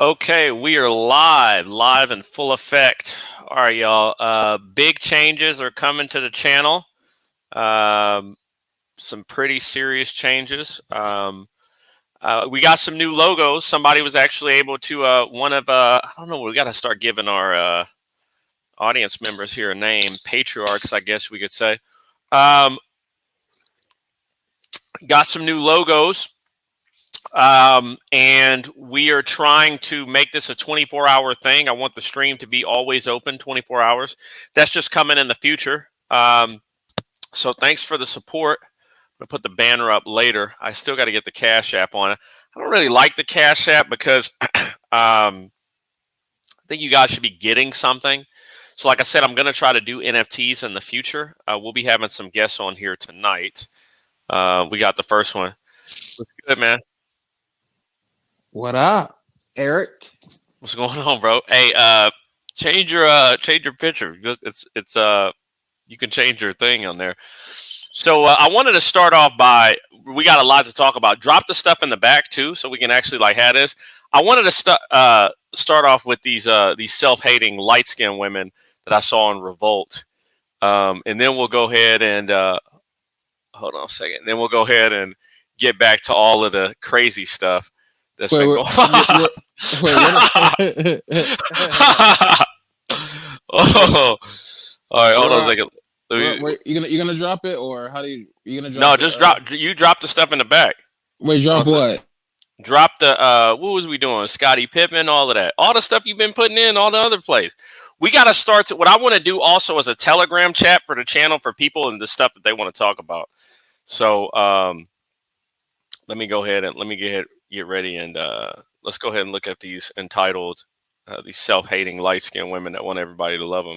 Okay, we are live in full effect. All right, y'all. Big changes are coming to the channel. Um, some pretty serious changes. We got some new logos. Somebody was actually able to I don't know. We got to start giving our audience members here a name. Patriarchs, I guess we could say. Um, got some new logos. And we are trying to make this a 24-hour thing. I want the stream to be always open 24 hours. That's just coming in the future. So thanks for the support. I'm going to put the banner up later. I still got to get the Cash App on it. I don't really like the Cash App because I think you guys should be getting something. So like I said, I'm going to try to do NFTs in the future. We'll be having some guests on here tonight. We got the first one. What's good, man? What up, Eric? What's going on, bro? Hey, change your picture. It's you can change your thing on there. So I wanted to start off by, we got a lot to talk about. Drop the stuff in the back too, so we can actually like have this. I wanted to start off with these self-hating light-skinned women that I saw in Revolt, and then we'll go ahead and hold on a second. Then we'll go ahead and get back to all of the crazy stuff. That's been going on. Oh, all right. Hold on a second. Wait, you gonna drop it, or how do you gonna drop? No, just drop. You drop the stuff in the back. Wait, drop what? Drop the what was we doing? Scottie Pippen, all of that, all the stuff you've been putting in, all the other plays. We got to start. What I want to do also is a Telegram chat for the channel for people and the stuff that they want to talk about. So let me go ahead and get ready and let's go ahead and look at these entitled, these self-hating light-skinned women that want everybody to love them.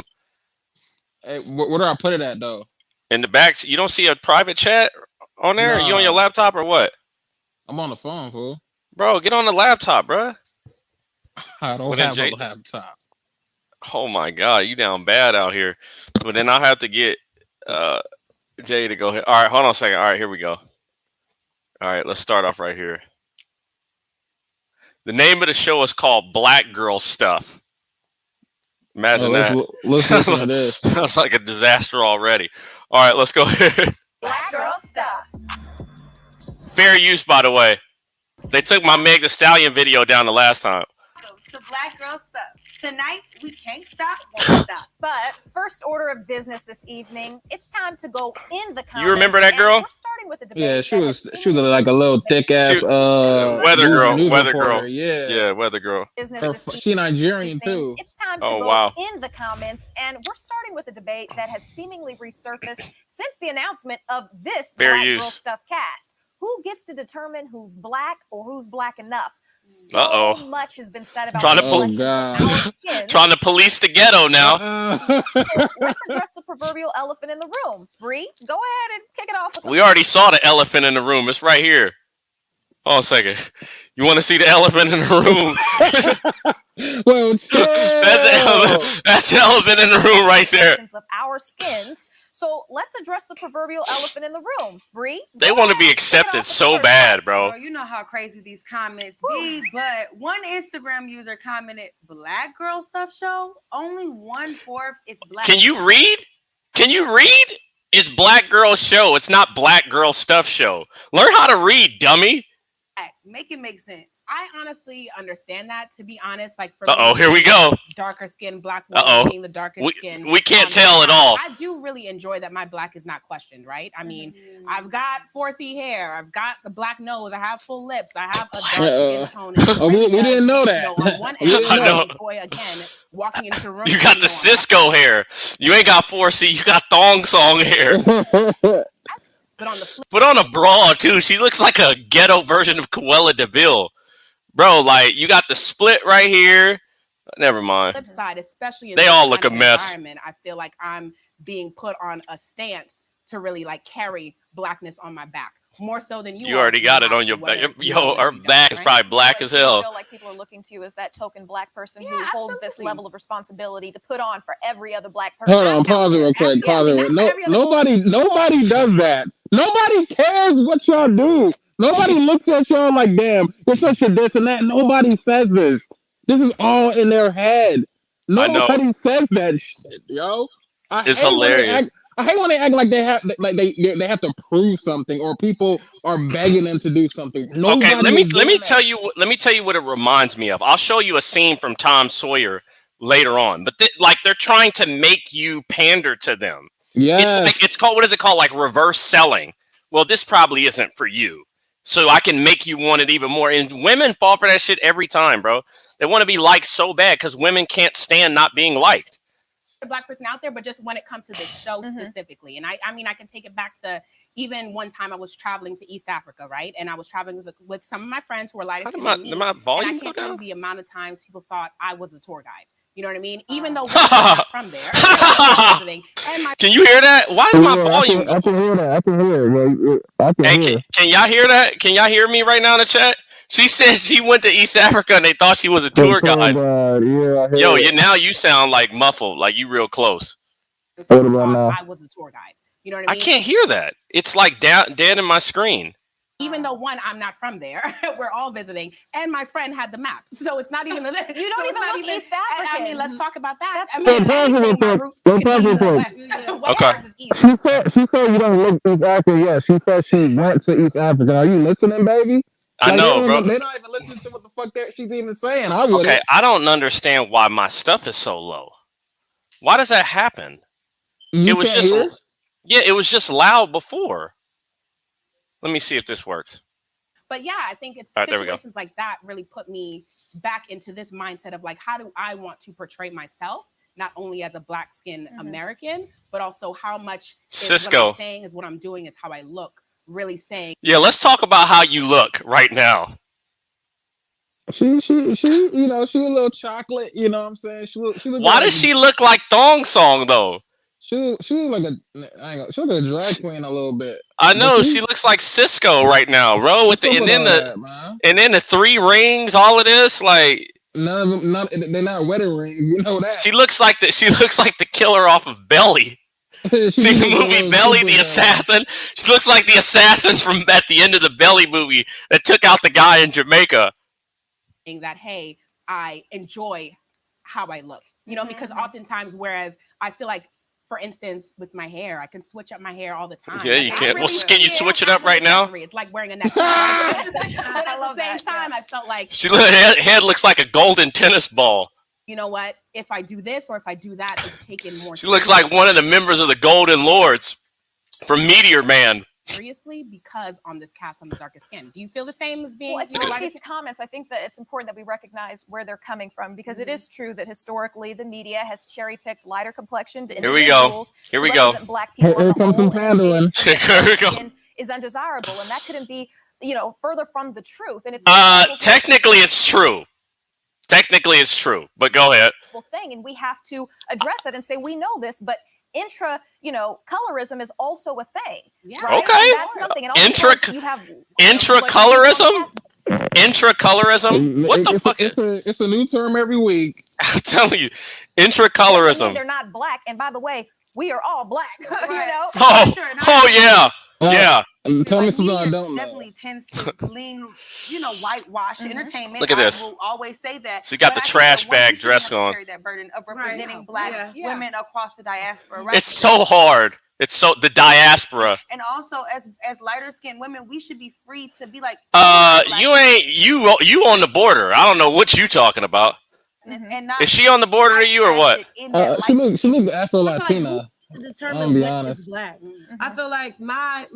Hey, where do I put it at though? In the back, you don't see a private chat on there? Nah. You on your laptop or what? I'm on the phone, fool. Bro, get on the laptop, bro. I don't have a laptop. Oh my God, you down bad out here. But then I'll have to get Jay to go ahead. All right, hold on a second. All right, here we go. All right, let's start off right here. The name of the show is called Black Girl Stuff. Imagine that. Let's listen to this. That's like a disaster already. All right, let's go ahead. Black Girl Stuff. Fair use, by the way. They took my Meg Thee Stallion video down the last time. To Black Girl Stuff. Tonight, we can't stop, won't stop. But first order of business this evening, it's time to go in the comments. You remember that girl? We're starting with a debate. Yeah, she was like a little thick ass weather girl. Yeah, weather girl. She Nigerian too. It's time to go in the comments, and we're starting with a debate that has seemingly resurfaced since the announcement of this Black Girl Stuff cast. Who gets to determine who's black or who's black enough? So much has been said about trying to police the ghetto now. So let's address the proverbial elephant in the room. Bree, go ahead and kick it off. We already saw the elephant in the room. It's right here. Hold on a second. You want to see the elephant in the room? Well, that's the elephant in the room right there. Of our skins. So let's address the proverbial elephant in the room. Bree, they want to be accepted so bad, bro. You know how crazy these comments be, but one Instagram user commented, "Black Girl Stuff show, only 1/4 is black." Can you read? It's Black Girl Show. It's not Black Girl Stuff Show. Learn how to read, dummy. Make it make sense. I honestly understand that, to be honest. Like, for here we go. Darker skin, black woman being the darkest skin. We can't tell at all. I do really enjoy that my black is not questioned, right? I mean, I've got 4C hair. I've got the black nose. I have full lips. I have a dark skin tone. We didn't know that. On one end, I know. Boy, again, walking into the room. You got the Cisco hair. You ain't got 4C. You got thong song hair. Put on a bra, too. She looks like a ghetto version of Cruella DeVille. Bro, like, you got the split right here. Never mind. Flip side, especially in they all look a mess. Environment, I feel like I'm being put on a stance to really like carry blackness on my back. More so than you. You already got it on your back. Yo, her back is probably black as hell. I feel like people are looking to you as that token black person who holds this level of responsibility to put on for every other black person. Hold on, pause it real quick. Nobody does that. Nobody cares what y'all do. Nobody looks at y'all like, damn, you're such a this and that. Nobody says this. This is all in their head. I know. Nobody says that shit, yo. It's hilarious. I hate when they act like they have to prove something or people are begging them to do something. Okay, let me tell you what it reminds me of. I'll show you a scene from Tom Sawyer later on, but they're trying to make you pander to them. Yeah, it's called, what is it called? Like reverse selling. Well, this probably isn't for you, so I can make you want it even more. And women fall for that shit every time, bro. They want to be liked so bad because women can't stand not being liked. Black person out there, but just when it comes to the show specifically. And I mean, I can take it back to even one time I was traveling to East Africa, right? And I was traveling with some of my friends who were lighter skinned than me. And I can't tell you the amount of times people thought I was a tour guide. You know what I mean? Even though we're not from there. Can you hear that? Why is my volume? I can hear that. I can hear. Can y'all hear that? Can y'all hear me right now in the chat? She said she went to East Africa and they thought she was a tour guide. Yeah, yo, now you sound like muffled, like you real close. What about now? I was a tour guide. You know what I mean? I can't hear that. It's like dead in my screen. Even though I'm not from there, we're all visiting, and my friend had the map, so it's not even the. You don't even look East African. I mean, let's talk about that. Okay. She said you don't look East African. Yeah, she said she went to East Africa. Are you listening, baby? I know, bro. They don't even listen to what the fuck she's even saying. Okay, I don't understand why my stuff is so low. Why does that happen? It was just loud before. Let me see if this works. But yeah, I think it's situations like that really put me back into this mindset of like, how do I want to portray myself, not only as a black skinned American, but also how much Cisco what I'm saying is what I'm doing is how I look. Really saying, yeah, let's talk about how you look right now. She you know, she a little chocolate, you know what I'm saying? Why does she look like Thong Song though? She looks like a drag queen a little bit. I know, she looks like Cisco right now, bro. With and then the 3 rings, all of this, like none of them, they're not wedding rings, you know that. She looks like the killer off of Belly. See the movie Belly, the assassin? She looks like the assassin from at the end of the Belly movie that took out the guy in Jamaica. That, hey, I enjoy how I look, you know, because oftentimes, whereas I feel like, for instance, with my hair, I can switch up my hair all the time. Yeah, you can. Well, can you switch it up right now? It's like wearing a necklace. But at the same time, I felt like her head looks like a golden tennis ball. You know what? If I do this or if I do that, it's taken more. She looks like one of the members of the Golden Lords from Meteor Man. Seriously, because on this cast, I'm the darkest skin. Do you feel the same as being? Well, if you look at these comments, I think that it's important that we recognize where they're coming from, because it is true that historically the media has cherry-picked lighter complexioned individuals. Here we go. Black people. Here comes some pandering. Here we go. Is undesirable, and that couldn't be, further from the truth. And it's technically it's true. Technically, it's true, but go ahead. Thing, and we have to address it and say we know this, but colorism is also a thing. Yeah. Right? Okay. And that's something. And intracolorism. Intracolorism. What the fuck? It's a new term every week. I'm telling you, intracolorism. They're not black, and by the way, we are all black. Right. Oh yeah. Yeah. Tell me something I don't know. Definitely tends to lean, whitewash entertainment. Look at this. I will always say that. She got the trash bag dress on. Carry that burden of representing black women across the diaspora. Right? It's so hard. It's so the diaspora. And also, as lighter skinned women, we should be free to be like. You on the border. I don't know what you talking about. And not is she on the border to you or what? She looks Afro-Latina. Determine what is black. I feel like my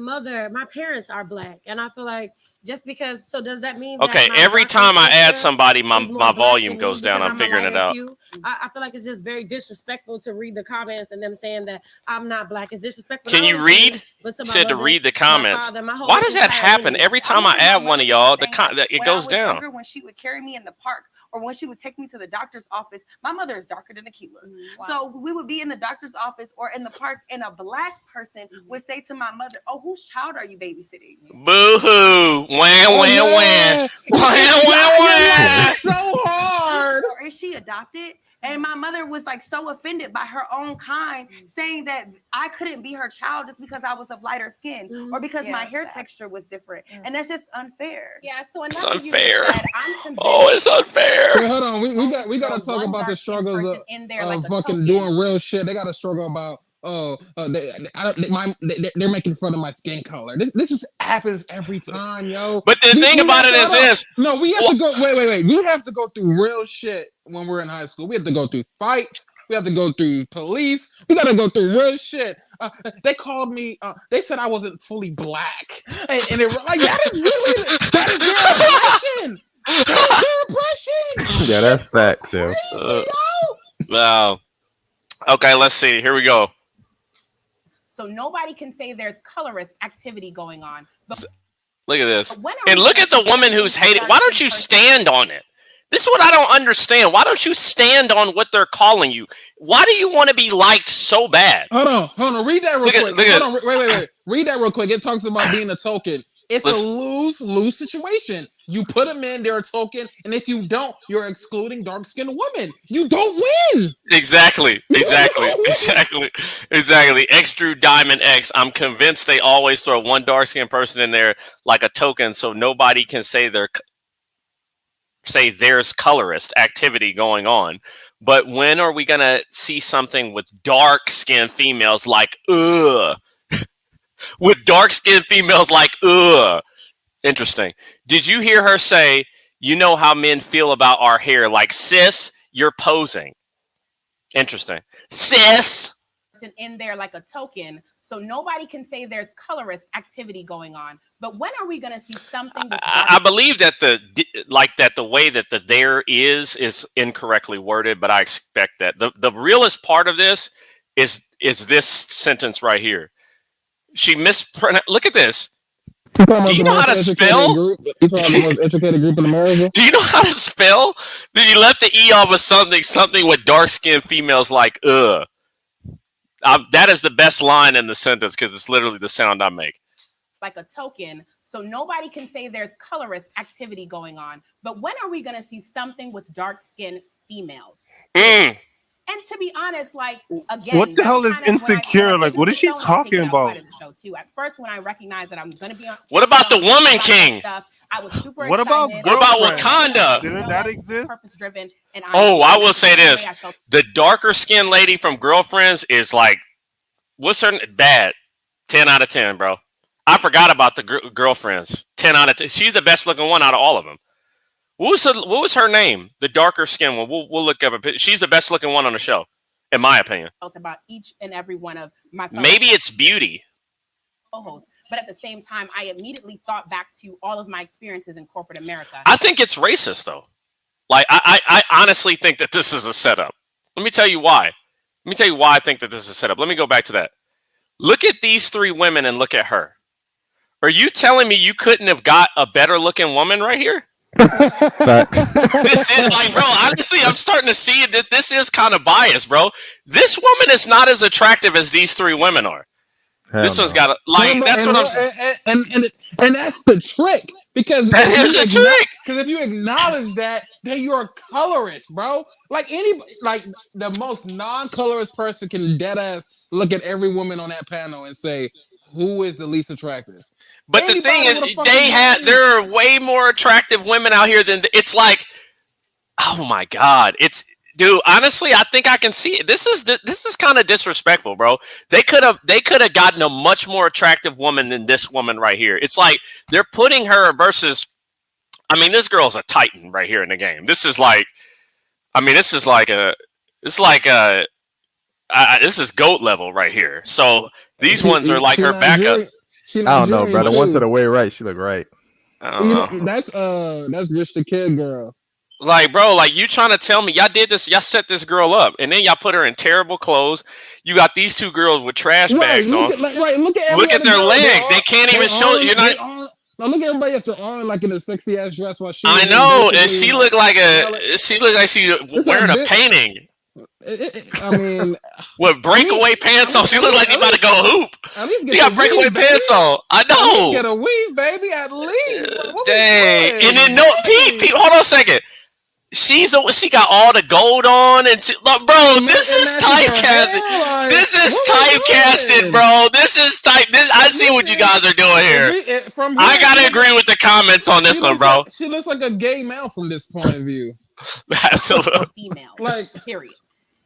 parents are black, and I feel like just because. So does that mean? Okay, every time I add somebody, my volume goes down. I'm figuring it out. I feel like it's just very disrespectful to read the comments and them saying that I'm not black. It's disrespectful. Can you read? Said to read the comments. Why does that happen every time I add one of y'all? It goes down. When she would carry me in the park, or when she would take me to the doctor's office, my mother is darker than Akila. Wow. So we would be in the doctor's office or in the park, and a black person would say to my mother, "Oh, whose child are you babysitting?" Boo-hoo. Wham, wham, wham. Wham, wham, wham. So hard. Or is she a adopted. And my mother was like so offended by her own kind, saying that I couldn't be her child just because I was of lighter skin or because my hair texture was different. And that's just unfair. Yeah, so it's unfair. It's unfair. Wait, hold on, we gotta talk about the struggles of fucking doing real shit. They gotta struggle about they're making fun of my skin color. This happens every time, yo. But the thing about it is this. No, we have to go. Wait. We have to go through real shit when we're in high school. We have to go through fights. We have to go through police. We gotta go through real shit. They called me. They said I wasn't fully black, and it like that is their oppression. That's their oppression. Yeah, that's facts, yo. Wow. Okay, let's see. Here we go. So nobody can say there's colorist activity going on. But look at this. And look at the woman who's hating. Why don't you stand on it? This is what I don't understand. Why don't you stand on what they're calling you? Why do you want to be liked so bad? Hold on. Read that real quick. Hold on. Wait. Read that real quick. It talks about being a token. It's a lose-lose situation. You put them in, they're a token, and if you don't, you're excluding dark-skinned women. You don't win. Exactly. Extrude Diamond X. I'm convinced they always throw one dark-skinned person in there like a token, so nobody can say there's colorist activity going on. But when are we gonna see something with dark-skinned females like with dark-skinned females like Interesting. Did you hear her say, you know how men feel about our hair? Like, sis, you're posing. Interesting. Sis. In there like a token, so nobody can say there's colorist activity going on. But when are we going to see something? I believe that the way that the there is incorrectly worded, but I expect that the realest part of this is this sentence right here. She mispronounced. Look at this. Do you know how to spell? You talking about the most educated group in America? Do you know how to spell? Then you left the E off of something with dark-skinned females like that is the best line in the sentence because it's literally the sound I make. Like a token, so nobody can say there's colorist activity going on. But when are we going to see something with dark-skinned females? And to be honest, like, again, what the hell is insecure? Like, what is she talking about? The show too. At first, when I recognized that I'm going to be on, what about the Woman King? Stuff, I was super what excited. What about Wakanda? Didn't that exist? Purpose driven. And I will say this: the darker skinned lady from Girlfriends is like, what's her bad? 10 out of 10, bro. I forgot about the Girlfriends. 10 out of 10. She's the best looking one out of all of them. What was her name? The darker skin one. We'll look up a. She's the best looking one on the show, in my opinion. About each and every one of my. Maybe it's Beauty. Co-hosts, but at the same time, I immediately thought back to all of my experiences in corporate America. I think it's racist, though. Like I honestly think that this is a setup. Let me tell you why. I think that this is a setup. Let me go back to that. Look at these three women and look at her. Are you telling me you couldn't have got a better looking woman right here? This is like, bro, honestly, I'm starting to see that this is kind of biased, bro. This woman is not as attractive as these three women are. This one's got that's what I'm saying. And that's the trick. Because that is the trick. Because if you acknowledge that, then you're a colorist, bro. Like the most non-colorist person can dead ass look at every woman on that panel and say, who is the least attractive? But the thing is, there are way more attractive women out here than it's like, oh my God, dude. Honestly, I think I can see it. This is kind of disrespectful, bro. They could have gotten a much more attractive woman than this woman right here. It's like they're putting her versus. I mean, this girl's a titan right here in the game. This is GOAT level right here. So these ones are like her backup. I don't know, bro. The one to the way right, she look right. I don't know. That's Rich the Kid girl. Like, bro, like you trying to tell me y'all did this, y'all set this girl up, and then y'all put her in terrible clothes. You got these two girls with trash bags on. Look at their legs. They can't even show. You're not. Now look at everybody else on like in a sexy ass dress while she. I know, and she looked like she wearing a painting. I mean, with breakaway pants on, she looked like she about to go hoop. She got breakaway pants on. I know. Get a weave, baby, at least. Dang. And then Pete, hold on a second. She got all the gold on and bro, this is typecasting. This is typecasting, bro. This is I see what you guys are doing here. I gotta agree with the comments on this one, bro. She looks like a gay male from this point of view. Absolutely. Female. Like, period.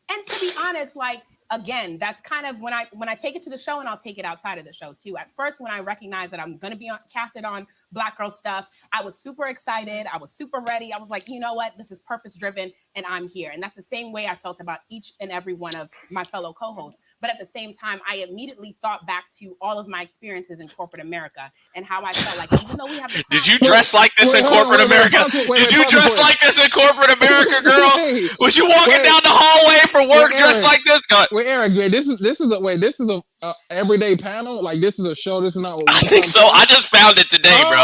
And to be honest, like, again, that's kind of when I take it to the show, and I'll take it outside of the show too. At first, when I recognized that I'm going to be casted on Black Girl Stuff, I was super excited. I was super ready. I was like, you know what? This is purpose driven, and I'm here. And that's the same way I felt about each and every one of my fellow co-hosts. But at the same time, I immediately thought back to all of my experiences in corporate America and how I felt like, even though we have Did you dress like this in corporate America? Did you dress like this in corporate America, girl? Was you walking down the hallway for work dressed like this? Wait, Eric, this is a everyday panel. Like, this is a show. This is not. I think so. I just found it today, bro.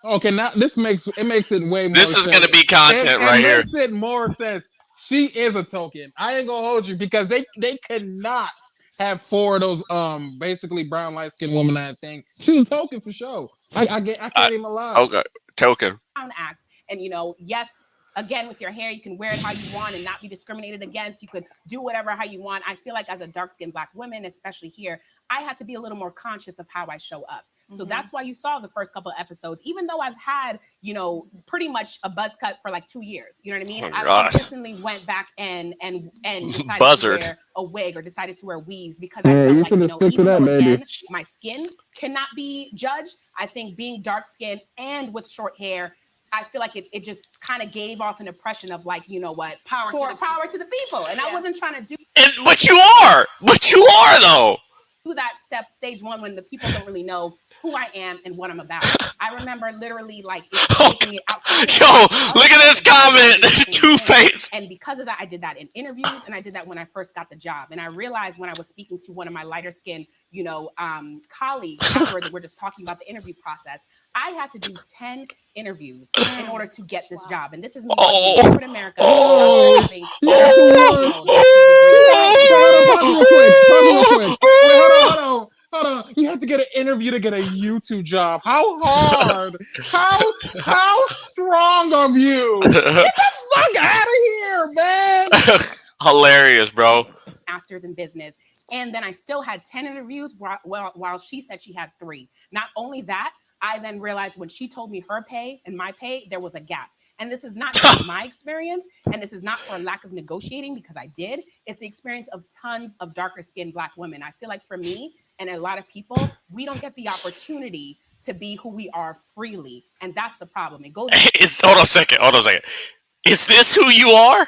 Okay, now this makes it way more. This is gonna be content right here. It makes it more sense. She is a token. I ain't gonna hold you because they cannot have 4 of those basically brown light skinned woman that thing. She's a token for sure. I can't even lie. Okay, token. Act, and yes. Again, with your hair, you can wear it how you want and not be discriminated against. You could do whatever how you want. I feel like as a dark-skinned Black woman, especially here, I had to be a little more conscious of how I show up. So that's why you saw the first couple of episodes, even though I've had, pretty much a buzz cut for like 2 years. You know what I mean? I recently went back and decided to wear a wig or decided to wear weaves because I felt like, even though, again, my skin cannot be judged, I think being dark-skinned and with short hair, I feel like it just kind of gave off an impression of like, you know what, power to the people. And I wasn't trying to do But you are though. Do that stage 1 when the people don't really know who I am and what I'm about. I remember literally like taking it outside. Yo, look at this comment. This Two-Face. And because of that, I did that in interviews and I did that when I first got the job. And I realized when I was speaking to one of my lighter skinned, colleagues afterwards, we're just talking about the interview process. I had to do 10 interviews in order to get this job. And this is me in corporate America. Pause real quick. Wait, hold on. You have to get an interview to get a YouTube job. How hard? How strong of you? Get the fuck out of here, man. Hilarious, bro. Masters in business. And then I still had 10 interviews while she said she had 3. Not only that, I then realized when she told me her pay and my pay, there was a gap. And this is not just my experience, and this is not for a lack of negotiating because I did. It's the experience of tons of darker skinned Black women. I feel like for me and a lot of people, we don't get the opportunity to be who we are freely. And that's the problem. It goes. Hold on a second. Is this who you are?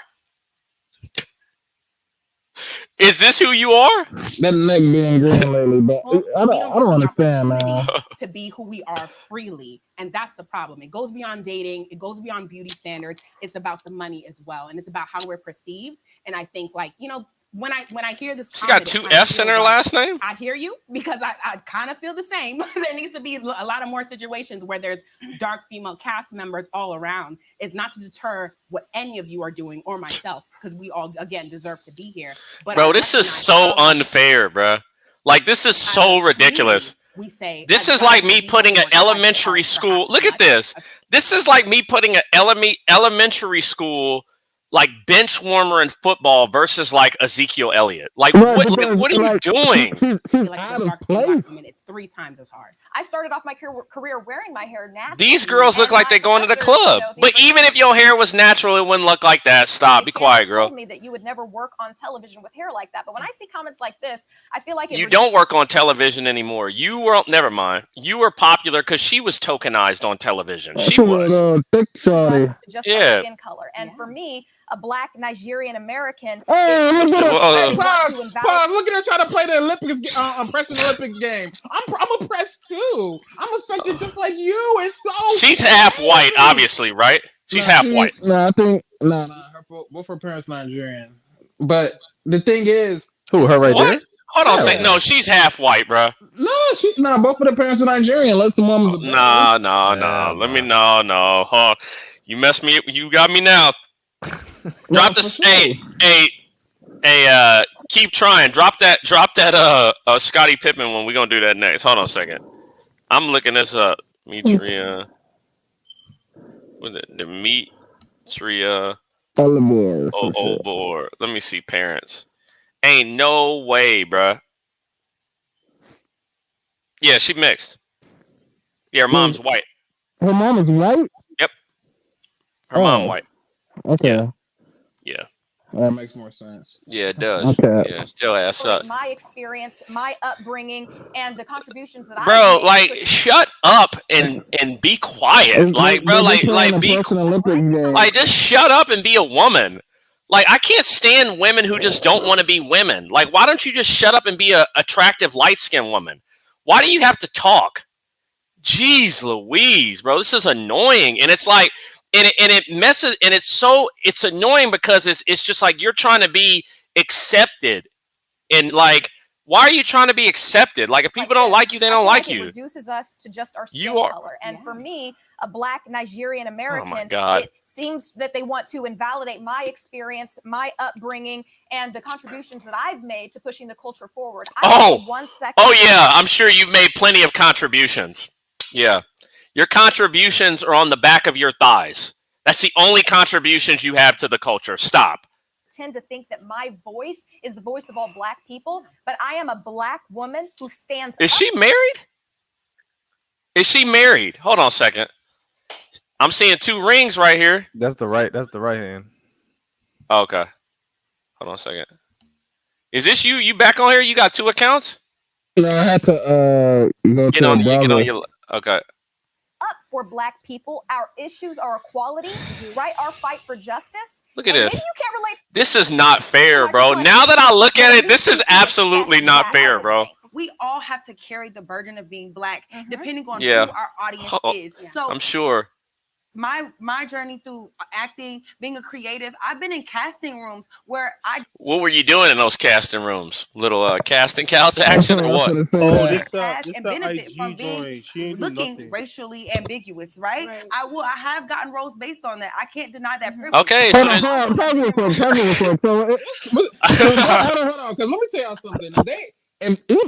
Is this who you are? That neck being green lately, but I don't understand, man. To be who we are freely, and that's the problem. It goes beyond dating. It goes beyond beauty standards. It's about the money as well, and it's about how we're perceived. And I think, like, when I hear this, she got 2 F's in her last name. I hear you because I kind of feel the same. There needs to be a lot of more situations where there's dark female cast members all around. It's not to deter what any of you are doing or myself, because we all again deserve to be here. But bro, this is so unfair, bro. Like, this is so ridiculous. We say this is like me putting an elementary school. Look at this. This is like me putting an elementary school like bench warmer in football versus like Ezekiel Elliott. Like, what are you doing? It's 3 times as hard. I started off my career wearing my hair natural. These girls look like they're going to the club. But even if your hair was natural, it wouldn't look like that. Stop. Be quiet, girl. Told me that you would never work on television with hair like that. But when I see comments like this, I feel like you don't work on television anymore. You were never mind. You were popular because she was tokenized on television. She was. Just skin color. And for me, a Black Nigerian American. Hey, look at her! Pause! Look at her trying to play the Olympics, Impression Olympics game. I'm oppressed too. I'm affected just like you. It's so. She's half white, obviously, right? She's half white. No, I think both her parents Nigerian. But the thing is, who her right there? Hold on, say no. She's half white, bro. No, both of the parents are Nigerian. Unless the mom was. No. Let me no. You messed me. You got me now. Drop the keep trying. Drop that Scottie Pippen one. We're gonna do that next. Hold on a second. I'm looking this up. Mitria. What is it? Sri Olivor. Olivor. Let me see parents. Ain't no way, bruh. Yeah, she mixed. Yeah, her mom's white. Her mom is white? Yep. Her mom white. Okay. Yeah. That makes more sense. Yeah, it does. Okay. Yeah, still ass up. My experience, my upbringing, and the contributions that bro, like, shut up and be quiet. Like, bro, like be like, just shut up and be a woman. Like, I can't stand women who just don't want to be women. Like, why don't you just shut up and be a attractive light-skinned woman? Why do you have to talk? Jeez Louise, bro, this is annoying. And it's like, and it messes, and it's annoying because it's just like you're trying to be accepted, and like, why are you trying to be accepted? Like, if people don't like you, they don't like you. It reduces us to just our skin color. And for me, a Black Nigerian American, it seems that they want to invalidate my experience, my upbringing, and the contributions that I've made to pushing the culture forward. Yeah, I'm sure you've made plenty of contributions. Yeah. Your contributions are on the back of your thighs. That's the only contributions you have to the culture. Stop. Tend to think that my voice is the voice of all Black people, but I am a Black woman who stands. Is she married? Is she married? Hold on a second. I'm seeing 2 rings right here. That's the right hand. Oh, okay. Hold on a second. Is this you? You back on here? You got 2 accounts? No, I had to get on your okay. Up for Black people, our issues are equality, right? Our fight for justice. Look at this. Maybe you can't relate. This is not fair, bro. Now that I look at it, this is absolutely not fair, bro. We all have to carry the burden of being Black, depending on who our audience is. So I'm sure. My journey through acting, being a creative, I've been in casting rooms where What were you doing in those casting rooms? Little casting couch action or what? and benefit from being looking racially ambiguous, right? I have gotten roles based on that. I can't deny that privilege. Okay, hold on, because let me tell y'all something.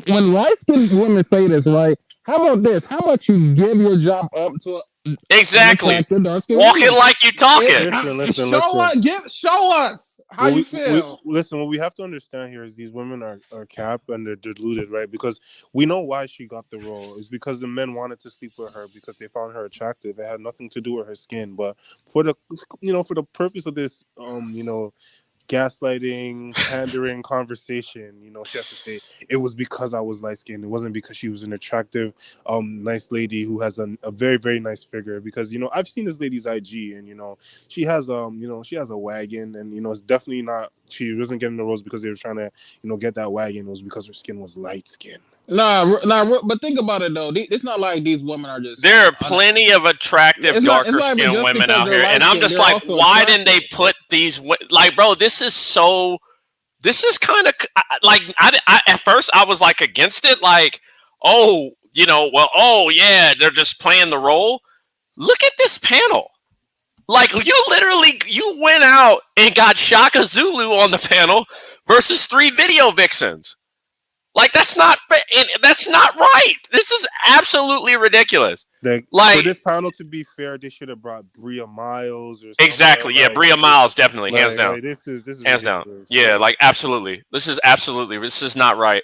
When light-skinned women say this, right? How about this? How about you give your job up to exactly walking like you talking? Show us how you feel. Listen, what we have to understand here is these women are capped and they're deluded, right? Because we know why she got the role. It's because the men wanted to sleep with her because they found her attractive. It had nothing to do with her skin, but for the purpose of this, gaslighting, pandering conversation, she has to say it was because I was light skinned. It wasn't because she was an attractive, nice lady who has a very, very nice figure. Because I've seen this lady's IG, and she has she has a wagon, and it's definitely not. She wasn't getting the roles because they were trying to get that wagon. It was because her skin was light skinned. Nah, but think about it though. It's not like these women are just. There are plenty of attractive, darker skinned women out here, and I'm just like, why didn't they put these? Like, bro, this is kind of like I at first I was like against it, like, they're just playing the role. Look at this panel. Like, you went out and got Shaka Zulu on the panel versus 3 video vixens. Like, that's not right. This is absolutely ridiculous. For this panel to be fair, they should have brought Bria Miles or something. Exactly. Yeah, Bria Miles, definitely, hands down. This is hands down. Yeah, like, absolutely. This is not right.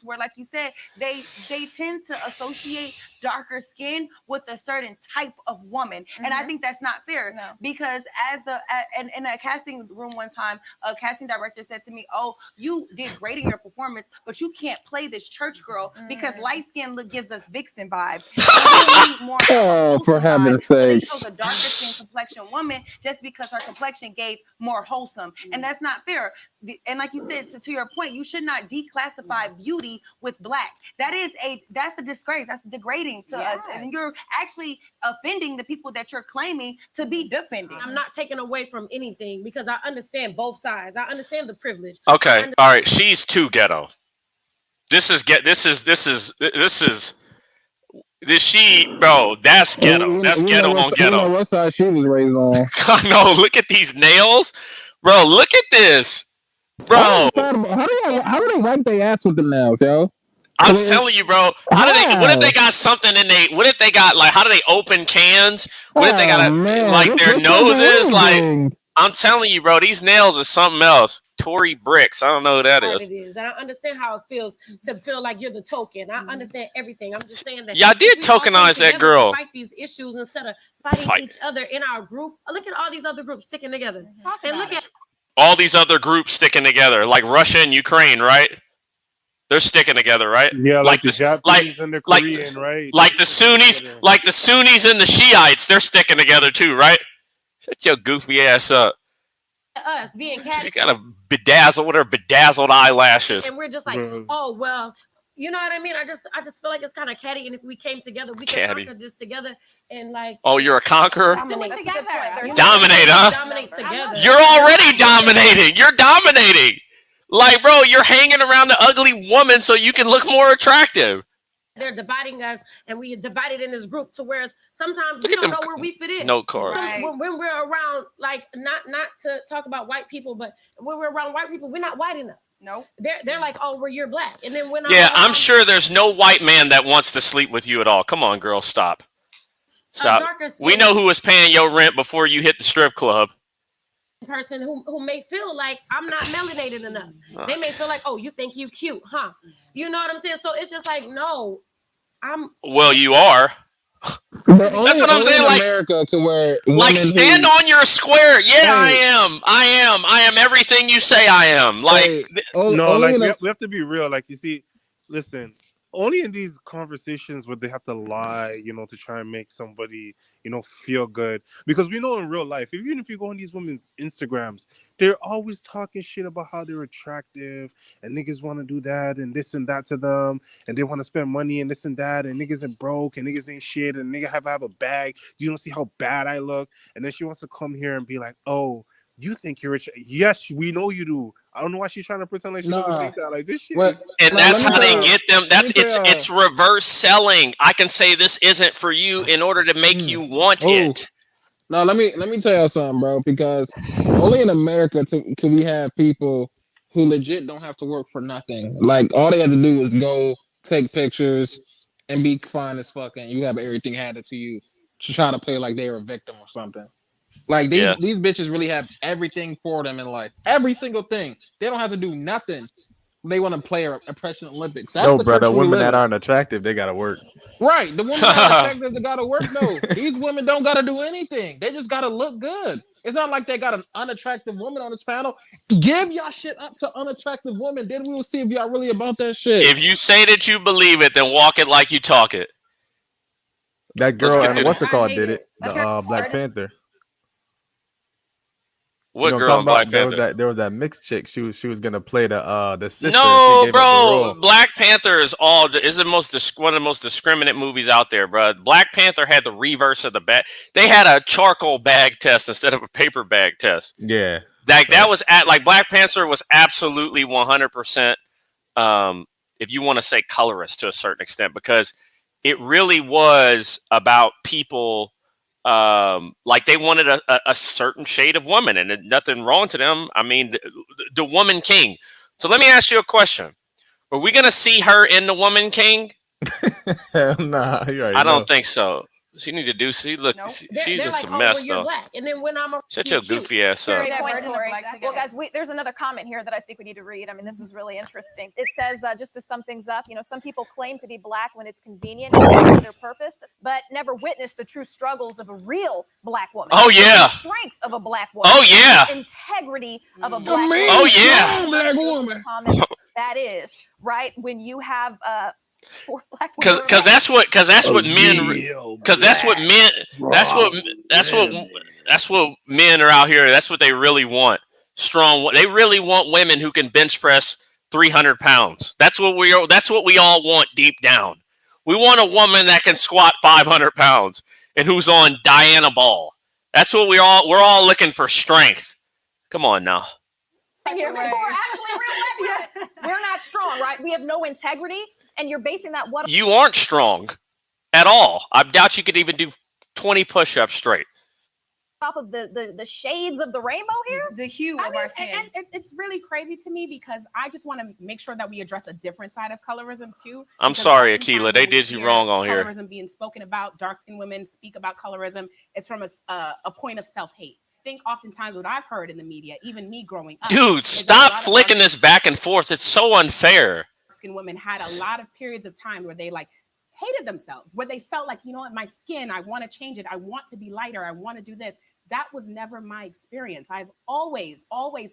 Where, like you said, they tend to associate darker skin with a certain type of woman, and I think that's not fair. Because in a casting room one time, a casting director said to me, "Oh, you did great in your performance, but you can't play this church girl because light skin look gives us vixen vibes." For heaven's sake! They chose a darker skin complexion woman just because her complexion gave more wholesome, and that's not fair. And like you said, to your point, you should not declassify beauty with Black. That's a disgrace. That's degrading to us, and you're actually offending the people that you're claiming to be defending. I'm not taking away from anything because I understand both sides. I understand the privilege. Okay, all right. She's too ghetto. This is bro. That's ghetto. That's ghetto on ghetto. What side she was raised on? I know. Look at these nails, bro. Look at this. Bro, how do they wipe their ass with the nails, yo? I'm telling you, bro. How do they? What if they got something in they? What if they got like? How do they open cans? What if they got like their noses? Like I'm telling you, bro. These nails are something else. Tory Bricks. I don't know who that is. It is, and I understand how it feels to feel like you're the token. I understand everything. I'm just saying that. Yeah, I did tokenize that girl. Fight these issues instead of fighting each other in our group. Look at all these other groups sticking together, and look at all these other groups sticking together, like Russia and Ukraine, right? They're sticking together, right? Yeah, like the Japanese and the Korean, right? Like the Sunnis, and the Shiites, they're sticking together too, right? Shut your goofy ass up. Us being catty. She got a bedazzled eyelashes. And we're just like, oh well, you know what I mean? I just feel like it's kind of catty, and if we came together, we could conquer this together and like. Oh, you're a conqueror? Dominate together. Dominate, huh? Dominate together. You're already dominating. You're dominating. Like, bro, you're hanging around the ugly woman so you can look more attractive. They're dividing us, and we are divided in this group to where sometimes we don't know where we fit in. No cards. When we're around, like, not to talk about white people, but when we're around white people, we're not white enough. Nope. They're like, oh, well, you're black. And then when I'm sure there's no white man that wants to sleep with you at all. Come on, girl, stop. We know who was paying your rent before you hit the strip club. Person who may feel like I'm not melanated enough. They may feel like, oh, you think you cute, huh? You know what I'm saying? So it's just like, no, well, you are. That's what I'm saying. Like America, to where like stand on your square. Yeah, I am everything you say I am. Like we have to be real. Like, you see, listen. Only in these conversations where they have to lie, to try and make somebody, feel good. Because we know in real life, even if you go on these women's Instagrams, they're always talking shit about how they're attractive and niggas want to do that and this and that to them. And they want to spend money and this and that. And niggas are broke and niggas ain't shit. And nigga have a bag. You don't see how bad I look. And then she wants to come here and be like, oh, you think you're rich? Yes, we know you do. I don't know why she's trying to pretend like she doesn't think that. Like, this shit. And that's how they get them. It's reverse selling. I can say this isn't for you in order to make you want it. No, let me tell you something, bro. Because only in America can we have people who legit don't have to work for nothing. Like, all they have to do is go take pictures and be fine as fuck, and you have everything handed to you to try to play like they're a victim or something. Like, these bitches really have everything for them in life. Every single thing. They don't have to do nothing. They want to play Oppression Olympics. That's brother, women that aren't attractive, they got to work. Right. The women that are attractive, they got to work, though. These women don't got to do anything. They just got to look good. It's not like they got an unattractive woman on this panel. Give y'all shit up to unattractive women. Then we will see if y'all really about that shit. If you say that you believe it, then walk it like you talk it. That girl, what's it called, did it? The Black Panther. What girl in Black Panther? There was that mixed chick. She was gonna play the sister. No, bro. Black Panther is one of the most discriminate movies out there, bro. Black Panther had the reverse of the bag. They had a charcoal bag test instead of a paper bag test. Yeah, that was Black Panther was absolutely 100%. If you want to say colorist to a certain extent, because it really was about people. Like they wanted a certain shade of woman, and nothing wrong to them. I mean, the Woman King. So let me ask you a question: are we gonna see her in the Woman King? Nah, I don't think so. She need to do. She looks like, a mess though. Black. And then when shut your goofy ass up. Well, guys, there's another comment here that I think we need to read. I mean, this is really interesting. It says, just to sum things up, some people claim to be black when it's convenient and serves their purpose, but never witness the true struggles of a real black woman. Oh yeah. The strength of a black woman. Oh yeah. The integrity of a black woman. Oh yeah. Black woman. That is right when you have because that's what men are out here. That's what they really want. Strong. They really want women who can bench press 300 pounds. That's what we all want deep down. We want a woman that can squat 500 pounds and who's on Diana Ball. That's what we're all looking for, strength. Come on now. We're not strong, right? We have no integrity, and you're basing that what? You aren't strong at all. I doubt you could even do 20 push-ups straight. off of the shades of the rainbow here? The hue of our skin. And it's really crazy to me because I just want to make sure that we address a different side of colorism too. I'm sorry, Akila, they did you wrong on here. Colorism being spoken about, dark-skinned women speak about colorism. It's from a point of self-hate. I think oftentimes what I've heard in the media, even me growing up. Dude, stop flicking this back and forth. It's so unfair. Dark-skinned women had a lot of periods of time where they hated themselves, where they felt like, you know what, my skin, I want to change it. I want to be lighter. I want to do this. That was never my experience. I've always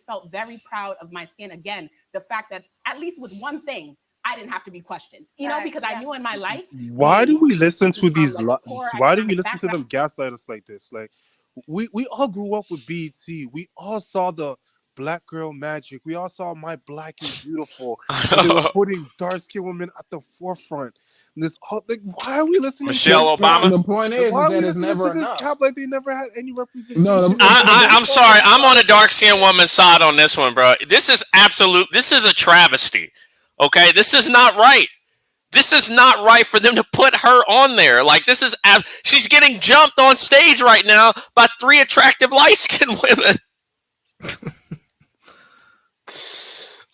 felt very proud of my skin. Again, the fact that at least with one thing, I didn't have to be questioned, because I knew in my life. Why do we listen to these? Why do we listen to them gaslight us like this? Like, we all grew up with BET. We all saw the Black Girl Magic. We all saw My Black is Beautiful. And they were putting dark-skinned women at the forefront. This whole, why are we listening Michelle to Obama? The point is that it's never this enough. cap like they never had any representation. No, I'm sorry. I'm on the dark-skinned woman's side on this one, bro. This is a travesty. Okay, this is not right. This is not right for them to put her on there. Like, this is she's getting jumped on stage right now by 3 attractive light-skinned women.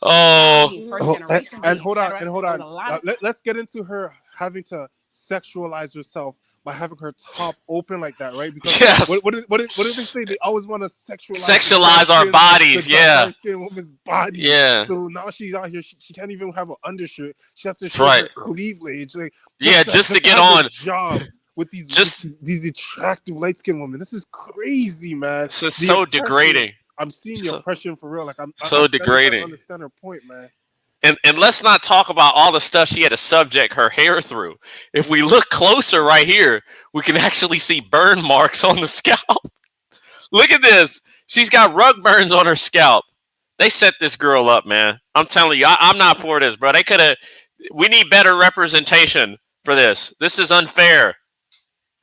And hold on. Let's get into her having to sexualize herself by having her top open like that, right? Because yes. What do they say? They always want to sexualize our bodies. Yeah. Woman's body. Yeah. So now she's out here. She can't even have an undershirt. She has to show her cleavage. Like, just to get on. Job with these attractive light skinned women. This is crazy, man. This is so degrading. I'm seeing the oppression for real. Like, I'm degrading. I understand her point, man. And let's not talk about all the stuff she had to subject her hair through. If we look closer right here, we can actually see burn marks on the scalp. Look at this. She's got rug burns on her scalp. They set this girl up, man. I'm telling you, I'm not for this, bro. We need better representation for this. This is unfair.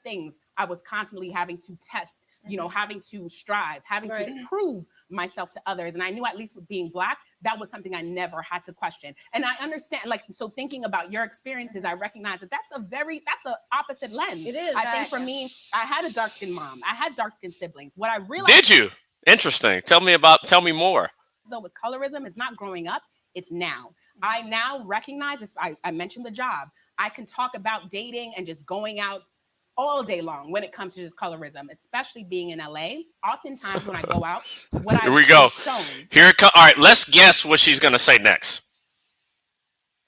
Things I was constantly having to test, having to strive, having to prove myself to others. And I knew, at least with being Black, that was something I never had to question. And I understand, so thinking about your experiences, I recognize that that's an opposite lens. It is. I think for me, I had a dark-skinned mom. I had dark-skinned siblings. What I realized— Did you? Interesting. Tell me more. So with colorism, it's not growing up, it's now. I now recognize this. I mentioned the job. I can talk about dating and just going out all day long when it comes to just colorism, especially being in LA. Oftentimes when I go out, here we go. Here it comes. All right, let's guess what she's going to say next.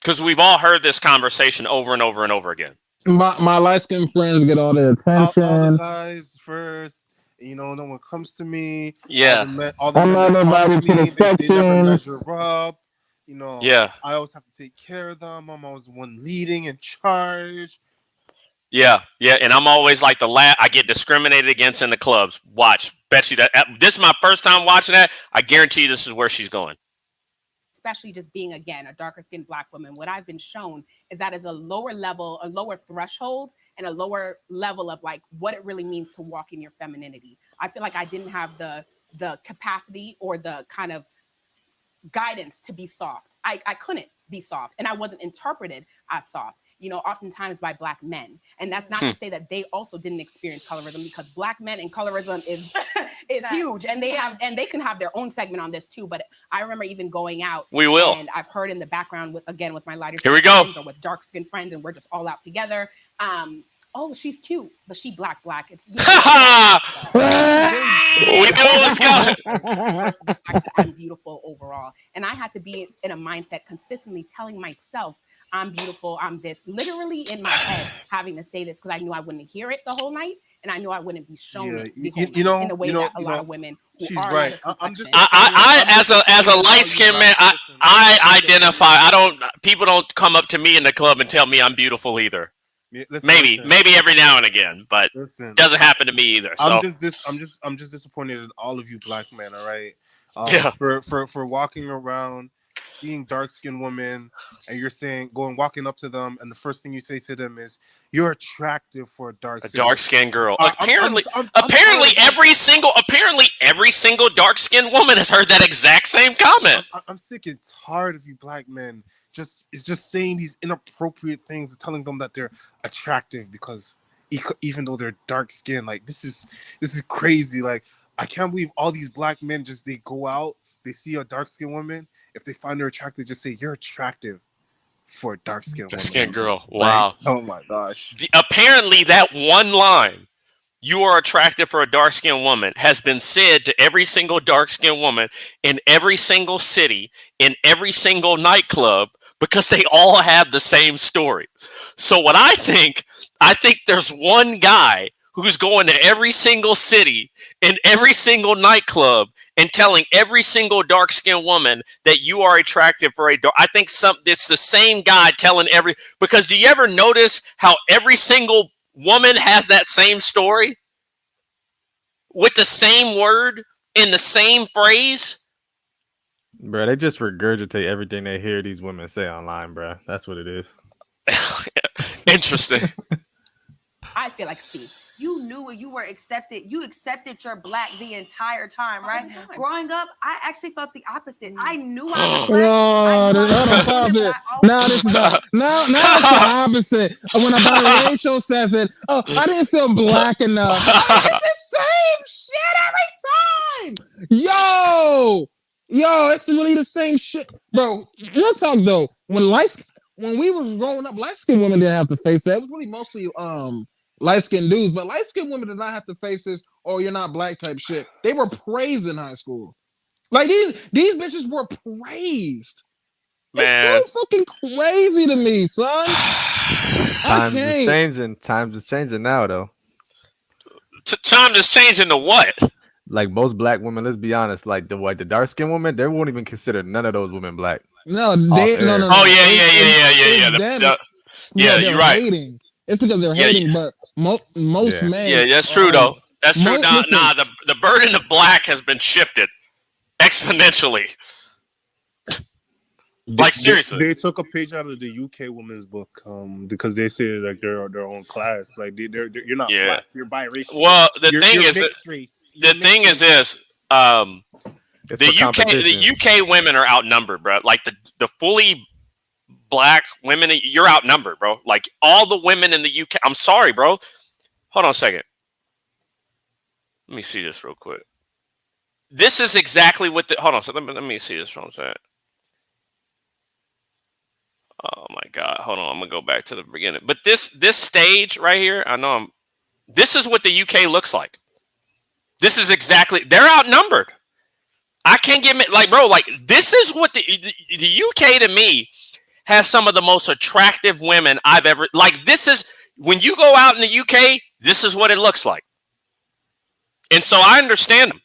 Because we've all heard this conversation over and over and over again. My light-skinned friends get all the attention. All the guys first. No one comes to me. Yeah. All the men they never measure up. Yeah. I always have to take care of them. I'm always the one leading in charge. Yeah, and I'm always like the last. I get discriminated against in the clubs. Watch, bet you that this is my first time watching that. I guarantee you this is where she's going. Especially just being, again, a darker skinned Black woman, what I've been shown is that is a lower level, a lower threshold, and a lower level of like what it really means to walk in your femininity. I feel like I didn't have the capacity or the kind of guidance to be soft. I couldn't be soft, and I wasn't interpreted as soft. Oftentimes by Black men. And that's not to say that they also didn't experience colorism, because Black men and colorism is huge. And they can have their own segment on this too. But I remember even going out. We will. And I've heard in the background with my lighter Here we go. friends or with dark skinned friends, and we're just all out together. Oh, she's cute, but she black. It's we know what's going. The fact that I'm beautiful overall. And I had to be in a mindset consistently telling myself I'm beautiful, I'm this, literally in my head, having to say this because I knew I wouldn't hear it the whole night, and I knew I wouldn't be shown it the whole night in the way that a lot of women who she's are right. As a light skinned man, I identify. People don't come up to me in the club and tell me I'm beautiful either. Maybe every now and again, but doesn't happen to me either. So. I'm just disappointed in all of you Black men. All right, for walking around, seeing dark-skinned women, and you're walking up to them, and the first thing you say to them is, "You're attractive for a dark-skinned girl." Apparently, every single dark-skinned woman has heard that exact same comment. I'm sick and tired of you Black men just saying these inappropriate things and telling them that they're attractive because even though they're dark skinned. Like this is crazy. Like I can't believe all these black men they go out, they see a dark skinned woman, if they find her attractive, just say you're attractive for a dark skinned woman. Skin girl. Wow. Like, oh my gosh. Apparently that one line, you are attractive for a dark-skinned woman, has been said to every single dark-skinned woman in every single city, in every single nightclub, because they all have the same story. So what I think there's one guy who's going to every single city in every single nightclub and telling every single dark-skinned woman that you are attractive for a dark. I think it's the same guy telling because do you ever notice how every single woman has that same story with the same word in the same phrase? Bro, they just regurgitate everything they hear these women say online, bro. That's what it is. Interesting. I feel like C. You knew you were accepted. You accepted your black the entire time, right? Growing up, I actually felt the opposite. I knew I was black. Pause it. Now this is now it's the opposite. When a biracial says it, I didn't feel black enough. It's the same shit every time. Yo, it's really the same shit, bro. Real talk though. When we was growing up, light skinned women didn't have to face that. It was really mostly light-skinned dudes, but light-skinned women did not have to face this, oh, you're not black type shit. They were praised in high school. Like these bitches were praised. Man. It's so fucking crazy to me, son. Times is changing. Times is changing now, though. Time is changing to what? Like most black women, let's be honest. Like the dark-skinned women, they won't even consider none of those women black. No. Oh yeah. You're right. Hating. It's because they're hating, but most men. Yeah, that's true though. That's true. The burden of black has been shifted exponentially. Seriously, they took a page out of the UK women's book because they say like they're their own class. Like you're not black, you're biracial. Well, the thing is this. The UK women are outnumbered, bro. Like the fully black women, you're outnumbered, bro. Like all the women in the UK. I'm sorry, bro. Hold on a second. Let me see this real quick. This is exactly what hold on. So let me see this for a second. Oh my God. Hold on. I'm gonna go back to the beginning. But this stage right here, this is what the UK looks like. This is exactly, they're outnumbered. I can't get bro, this is what the UK to me has some of the most attractive women I've ever, this is, when you go out in the UK, this is what it looks like. And so I understand them.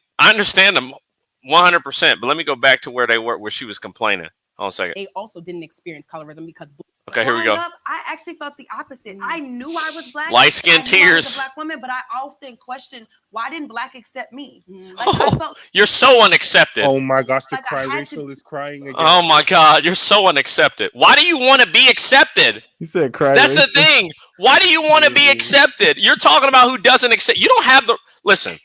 100%. But let me go back to where they were, where she was complaining. Hold on a second. They also didn't experience colorism because. Okay, here we go. Up, I actually felt the opposite. I knew I was black. Light skin tears. I was a black woman, but I often questioned why didn't black accept me? I felt, you're so unaccepted. Oh my gosh, the Rachel is crying again. Oh my God, you're so unaccepted. Why do you want to be accepted? You said cry. That's the thing. Why do you want to be accepted? You're talking about who doesn't accept. You don't have listen.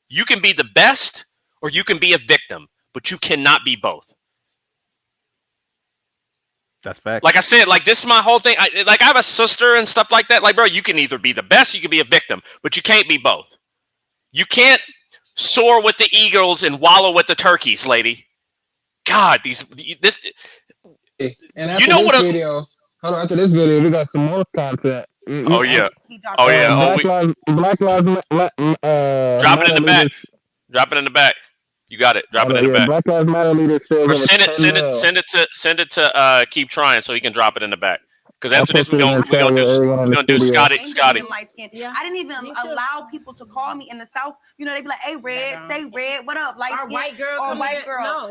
You can be the best or you can be a victim, but you cannot be both. That's fact. Like I said, this is my whole thing. I have a sister and stuff like that. Bro, you can either be the best, you can be a victim, but you can't be both. You can't soar with the eagles and wallow with the turkeys, lady. God, this. And after this video, after this video, we got some more content. Oh yeah. Black Lives Matter. Drop it in the back. Drop it in the back. You got it. Drop it in the back. Black Lives Matter leaders. Or send it to Keep Trying so he can drop it in the back. Because after this, we're gonna do Scottie. Yeah. I didn't even allow people to call me in the South. You know, they be like, "Hey, Red, say Red, what up?" Like white girl,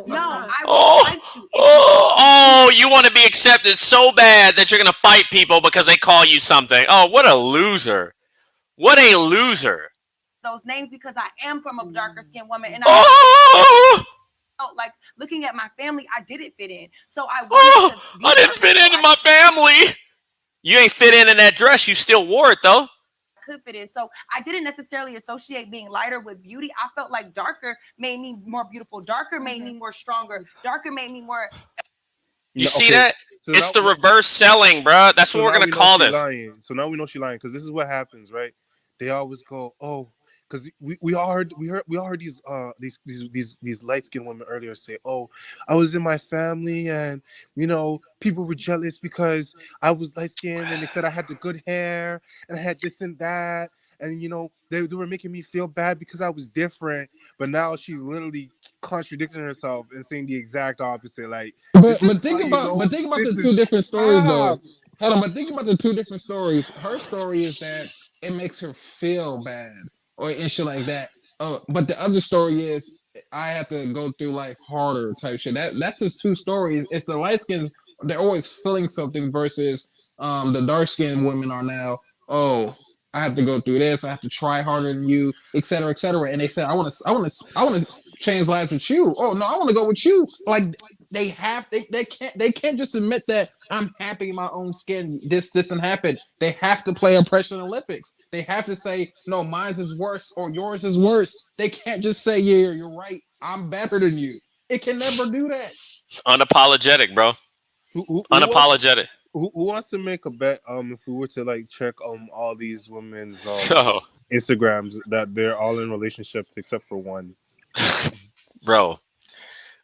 No. I won't you want to be accepted so bad that you're gonna fight people because they call you something. Oh, what a loser! What a loser! Those names because I am from a darker skinned woman, and like looking at my family, I didn't fit in. So I didn't fit into my family. You ain't fit in that dress. You still wore it though. I could fit in. So I didn't necessarily associate being lighter with beauty. I felt like darker made me more beautiful. Darker made me more stronger. Darker made me more. You see that? So it's the reverse selling, bro. That's so what we're now gonna we know call she's this. lying. So now we know she's lying because this is what happens, right? They always go, oh, because we all heard these light skinned women earlier say, oh, I was in my family and people were jealous because I was light skinned and they said I had the good hair and I had this and that. And they were making me feel bad because I was different, but now she's literally contradicting herself and saying the exact opposite. Like, But this is but think how about but think about this the is two different stories cap. though. Hold on, but think about the two different stories. Her story is that it makes her feel bad or and shit like that. But the other story is I have to go through life harder type shit. That's just two stories. It's the light skin, they're always feeling something versus the dark skinned women are now, oh, I have to go through this, I have to try harder than you, etc. etc. And they said, I wanna change lives with you. Oh no, I want to go with you. Like they can't just admit that I'm happy in my own skin. This didn't happen. They have to play Oppression Olympics. They have to say no, mine's is worse or yours is worse. They can't just say yeah, you're right. I'm better than you. It can never do that. Unapologetic, bro. Unapologetic. Who wants to make a bet? If we were to like check all these women's Instagrams that they're all in relationships except for one. Bro,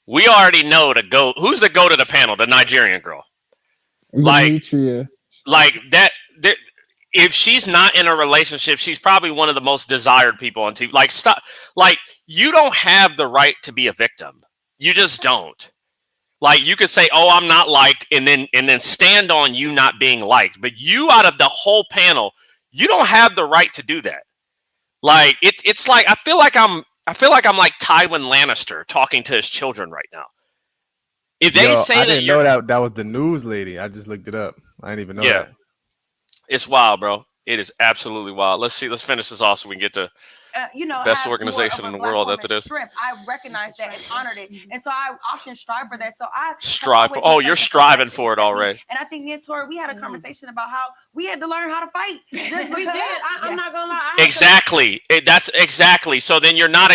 we already know the GOAT. Who's the GOAT of the panel? The Nigerian girl. Demetria. Like that. If she's not in a relationship, she's probably one of the most desired people on TV. Like, stop. Like, you don't have the right to be a victim. You just don't. Like, you could say, "Oh, I'm not liked," and then stand on you not being liked. But you, out of the whole panel, you don't have the right to do that. Like, it's like I feel like I'm like Tywin Lannister talking to his children right now. If they say I didn't know that was the news lady. I just looked it up. I didn't even know that. It's wild, bro. It is absolutely wild. Let's finish this off so we can get to best organization in the world after this. Shrimp. I recognize that and honored it, and so I often strive for that. So I strive for. Oh, you're striving for it already. And I think me and Tori, we had a conversation about how we had to learn how to fight. We did. I'm not gonna lie. Exactly. That's exactly. So then you're not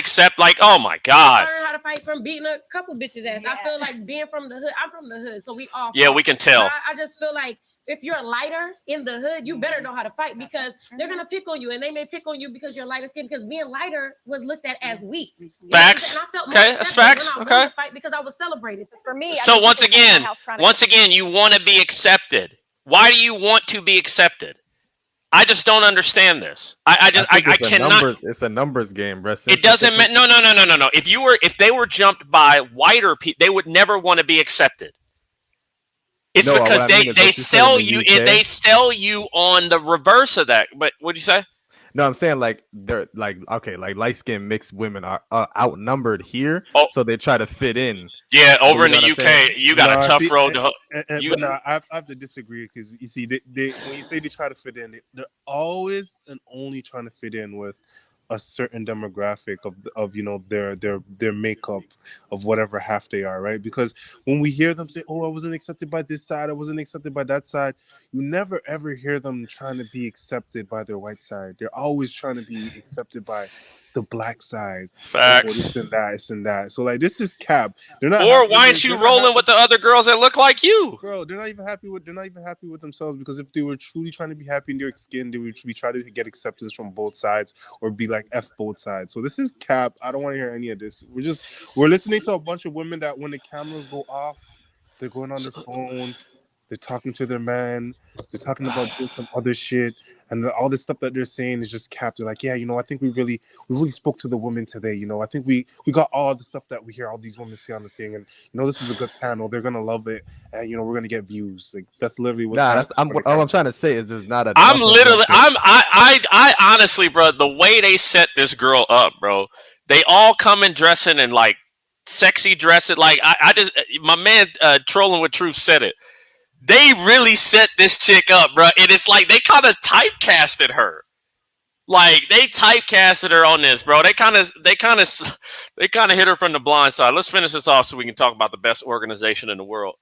oh my God. I learned how to fight from beating a couple bitches ass. Yeah. I feel like being from the hood. I'm from the hood, so we all. Yeah, we can tell. I just feel like, if you're lighter in the hood, you better know how to fight because they're gonna pick on you, and they may pick on you because you're lighter skin. Because being lighter was looked at as weak. Facts. Okay, that's facts. Okay. Fight because I was celebrated. For me. So once again, you want to be accepted. Why do you want to be accepted? I just don't understand this. I cannot. It's a numbers game, bro. It doesn't matter. No. If they were jumped by whiter people, they would never want to be accepted. It's because they sell you. They sell you on the reverse of that. But what'd you say? No, I'm saying like they're like light skinned mixed women are outnumbered here, so they try to fit in. Yeah, over in the UK, you got a tough road to. But no, I have to disagree because you see, they when you say they try to fit in, they're always and only trying to fit in with a certain demographic of their makeup of whatever half they are, right? Because when we hear them say, "Oh, I wasn't accepted by this side, I wasn't accepted by that side," you never ever hear them trying to be accepted by their white side. They're always trying to be accepted by the black side. Facts. This and that. So like, this is cap. They're not. Or why aren't you rolling with the other girls that look like you? Bro, they're not even happy with themselves, because if they were truly trying to be happy in their skin, they would be trying to get acceptance from both sides or be like F both sides. So this is cap. I don't want to hear any of this. We're listening to a bunch of women that when the cameras go off, they're going on their phones, they're talking to their man, they're talking about doing some other shit. And all this stuff that they're saying is just capped. They're like, yeah, I think we really spoke to the women today. I think we got all the stuff that we hear all these women say on the thing. And, this was a good panel. They're going to love it. And, we're going to get views. Like, that's literally what all I'm trying to say is there's not a. I honestly, bro, the way they set this girl up, bro, they all come in dressing in like sexy dressing. Like, my man Trolling with Truth said it. They really set this chick up, bro. And it's like they kind of typecasted her. Like, they typecasted her on this, bro. They kind of hit her from the blind side. Let's finish this off so we can talk about the best organization in the world.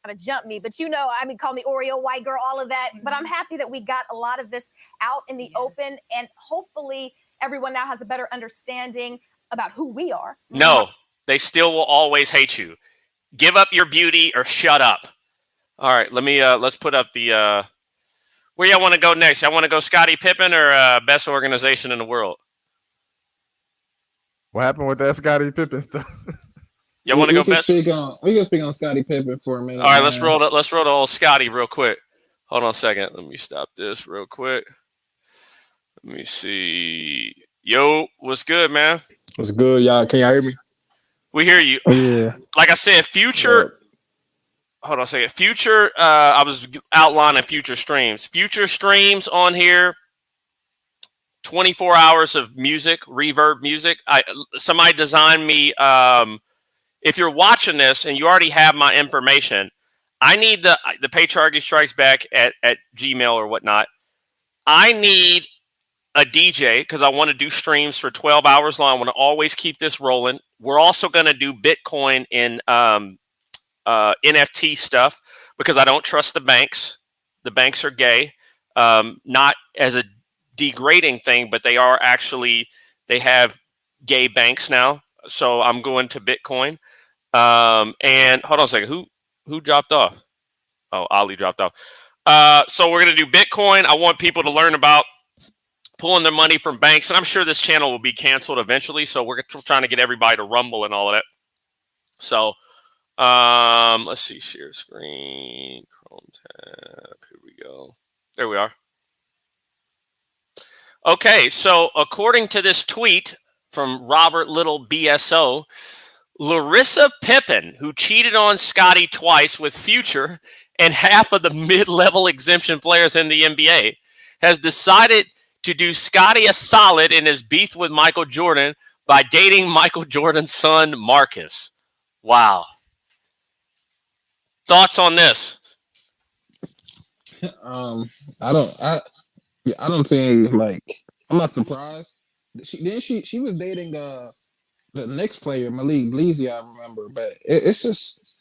To jump me, but call me Oreo white girl, all of that. But I'm happy that we got a lot of this out in the open, and hopefully everyone now has a better understanding about who we are. No, they still will always hate you. Give up your beauty or shut up. All right, let's put up the where y'all want to go next. Y'all want to go Scottie Pippen or best organization in the world? What happened with that Scottie Pippen stuff? Y'all want to go best? We can speak on Scottie Pippen for a minute. All right, let's roll the old Scottie real quick. Hold on a second. Let me stop this real quick. Let me see. Yo, what's good, man? What's good, y'all? Can y'all hear me? We hear you. Yeah. Like I said, Future. Hold on a second. Future. I was outlining Future streams. Future streams on here. 24 hours of music, reverb music. Somebody designed me. If you're watching this and you already have my information, I need the Patriarchy Strikes Back at Gmail or whatnot. I need a DJ because I want to do streams for 12 hours long. I want to always keep this rolling. We're also going to do Bitcoin in NFT stuff because I don't trust the banks. The banks are gay, not as a degrading thing, but they have gay banks now. So I'm going to Bitcoin. And hold on a second. Who dropped off? Oh, Ali dropped off. So we're going to do Bitcoin. I want people to learn about pulling their money from banks. And I'm sure this channel will be canceled eventually. So we're trying to get everybody to Rumble and all of that. So let's see. Share screen. Chrome tab. Here we go. There we are. Okay. So according to this tweet from Robert Little BSO, Larissa Pippen, who cheated on Scottie twice with Future and half of the mid-level exemption players in the NBA, has decided to do Scottie a solid in his beef with Michael Jordan by dating Michael Jordan's son, Marcus. Wow. Thoughts on this? I don't think, like, I'm not surprised. She was dating the Knicks player, Malik Beasley, I remember, but it's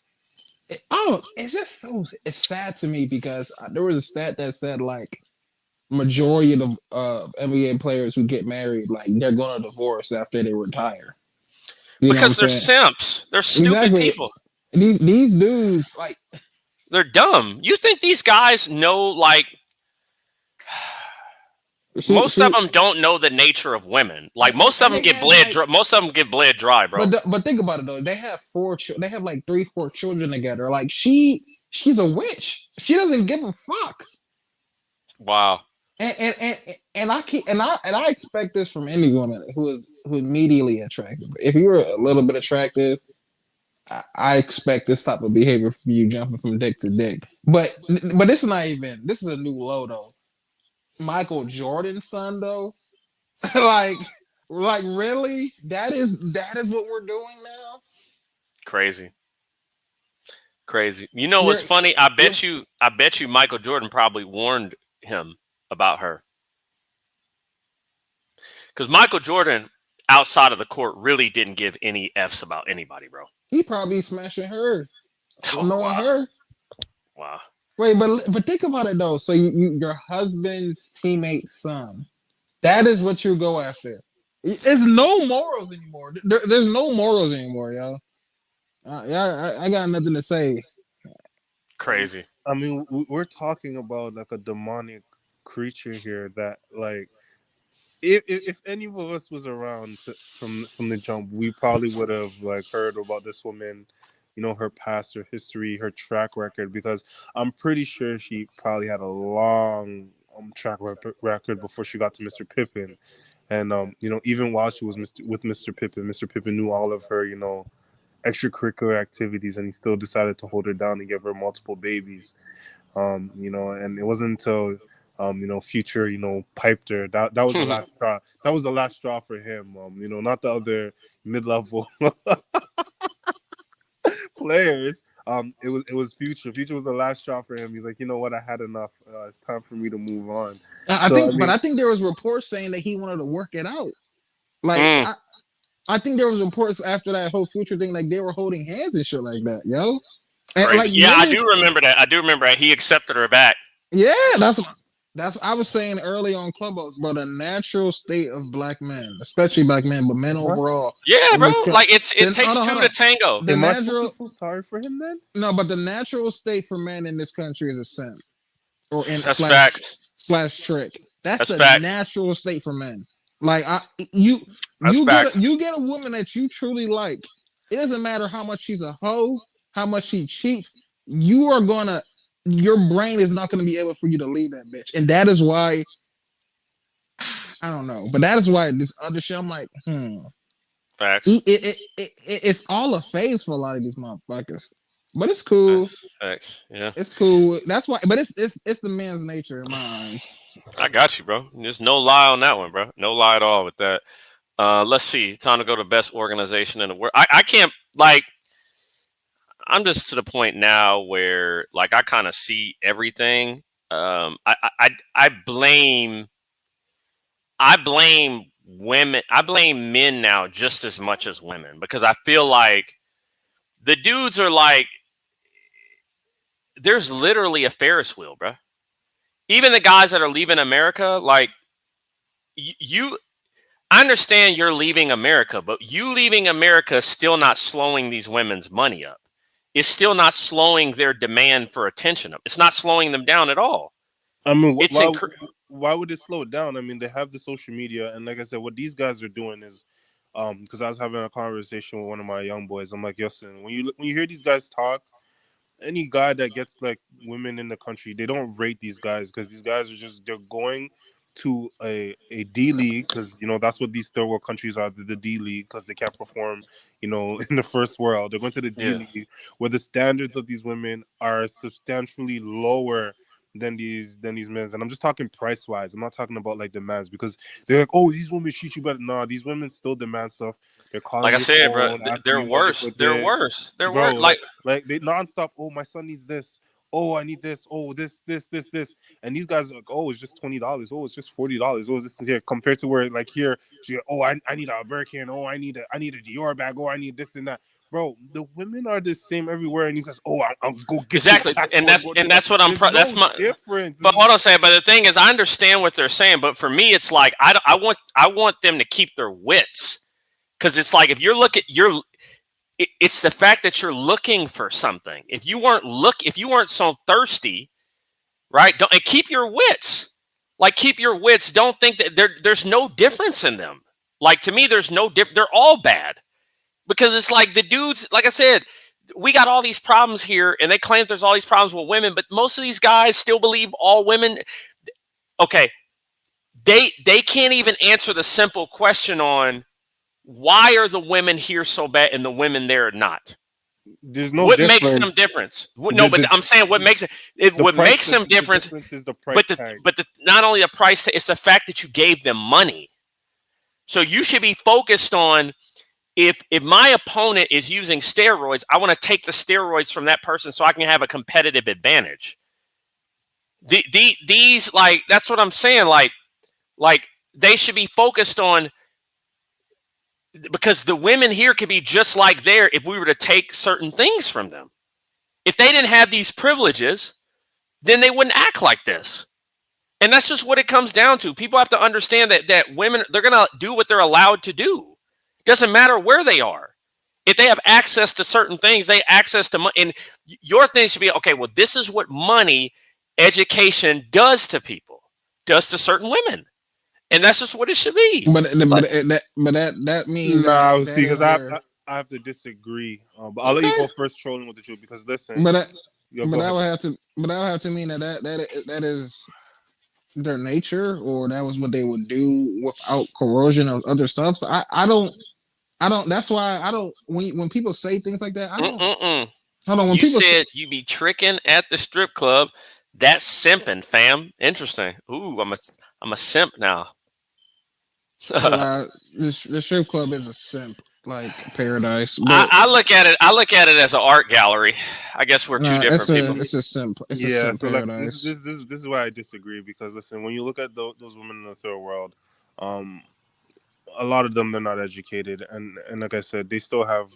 sad to me because there was a stat that said like majority of the NBA players who get married, like they're going to divorce after they retire. Because they're simps. They're stupid people. These dudes, like, they're dumb. You think these guys know, like, most of them don't know the nature of women. Like most of them get bled. Most of them get bled dry, bro. But think about it though. They have 4. They have like 3-4 children together. Like she's a witch. She doesn't give a fuck. Wow. And I expect this from any woman who is immediately attractive. If you're a little bit attractive, I expect this type of behavior from you, jumping from dick to dick. But this is not even. This is a new low though. Michael Jordan's son though, like really? That is what we're doing now? Crazy. You know what's funny? I bet you Michael Jordan probably warned him about her. Because Michael Jordan, outside of the court, really didn't give any F's about anybody, bro. He probably smashing her. Knowing her. Wow. Wait, but think about it though. So your husband's teammate's son. That is what you go after. There's no morals anymore. There's no morals anymore, yo. I got nothing to say. Crazy. I mean, we're talking about like a demonic creature here that, like, if any of us was around from the jump, we probably would have like heard about this woman, you know, her past, her history, her track record, because I'm pretty sure she probably had a long track record before she got to Mr. Pippen. And, you know, even while she was with Mr. Pippen knew all of her, you know, extracurricular activities, and he still decided to hold her down and give her multiple babies. You know, and it wasn't until, you know, Future, you know, piped her. That was the last straw. That was the last straw for him. You know, not the other mid-level players. It was Future. Future was the last straw for him. He's like, you know what? I had enough. It's time for me to move on. I think there was reports saying that he wanted to work it out. Like, I think there was reports after that whole Future thing, like they were holding hands and shit like that, yo. And, like, yeah, I do remember that. He accepted her back. Yeah, that's That's I was saying early on Clubhouse, but a natural state of black men, especially black men, but men overall. Yeah, In bro. this, Like it then takes two to tango. The Am I supposed to natural feel sorry for him then? no, but the natural state for men in this country is a simp or in That's facts. slash trick. That's That's the facts. natural state for men. Like That's facts. you get a woman that you truly like. It doesn't matter how much she's a hoe, how much she cheats. Your brain is not gonna be able for you to leave that bitch, and that is why I don't know, but that is why this other shit. I'm like, Facts. It's all a phase for a lot of these motherfuckers, but it's cool. Facts. Yeah, it's cool. That's why, but it's the man's nature in my eyes. I got you, bro. There's no lie on that one, bro. No lie at all with that. Let's see. Time to go to best organization in the world. I can't like. I'm just to the point now where like I kind of see everything. I blame women. I blame men now just as much as women because I feel like the dudes are like there's literally a Ferris wheel, bro. Even the guys that are leaving America, like you I understand you're leaving America, but you leaving America is still not slowing these women's money up. It's still not slowing their demand for attention up. It's not slowing them down at all. I mean, why would it slow down? I mean, they have the social media, and like I said, what these guys are doing is, because I was having a conversation with one of my young boys. I'm like, listen, when you hear these guys talk, any guy that gets like women in the country, they don't rate these guys because these guys are they're going to a D league because that's what these third world countries are, the D league, because they can't perform in the first world. They're going to the D league where the standards of these women are substantially lower than these men. And I'm just talking price wise. I'm not talking about like demands because they're like, oh, these women treat you better. No, these women still demand stuff. They're calling like I said, phone, bro, they're worse. They're worse. They're bro, worse. Like they nonstop. Oh, my son needs this. Oh, I need this. Oh, this. And these guys are like, oh, it's just $20. Oh, it's just $40. Oh, this is here compared to where like here, oh, I need a Birkin. Oh, I need a Dior bag. Oh, I need this and that. Bro, the women are the same everywhere, and these guys, oh, I'll go get exactly, and that's what I'm. That's my difference. But what I'm saying, but the thing is, I understand what they're saying, but for me, it's like I want them to keep their wits, because it's like if it's the fact that you're looking for something. If you weren't so thirsty, right? And keep your wits. Like keep your wits. Don't think that there's no difference in them. Like to me, there's no difference. They're all bad. Because it's like the dudes, like I said, we got all these problems here, and they claim there's all these problems with women, but most of these guys still believe all women. Okay, they can't even answer the simple question on why are the women here so bad and the women there are not. There's no what difference. Makes them difference? No, but I'm saying what makes it. What makes them difference? Is the price tag. But not only the price tag, it's the fact that you gave them money. So you should be focused on. If my opponent is using steroids, I want to take the steroids from that person so I can have a competitive advantage. These like that's what I'm saying. Like they should be focused on because the women here could be just like there if we were to take certain things from them. If they didn't have these privileges, then they wouldn't act like this. And that's just what it comes down to. People have to understand that women, they're going to do what they're allowed to do. Doesn't matter where they are. If they have access to certain things, they access to money. And your thing should be, okay, well, this is what money, education does to people, does to certain women. And that's just what it should be. But that means no, see, because I have to disagree. But I'll let you go first, trolling with the truth, because listen. But I would have to mean that is their nature, or that was what they would do without coercion or other stuff. So I don't. That's why I don't. When people say things like that, I don't. Hold on. When you people said you be tricking at the strip club, that's simping, fam. Interesting. Ooh, I'm a simp now. The strip club is a simp, like paradise. But I look at it as an art gallery. I guess we're two different people. It's a simp. It's a simp paradise. This is why I disagree, because listen, when you look at those women in the third world, a lot of them, they're not educated, and like I said, they still have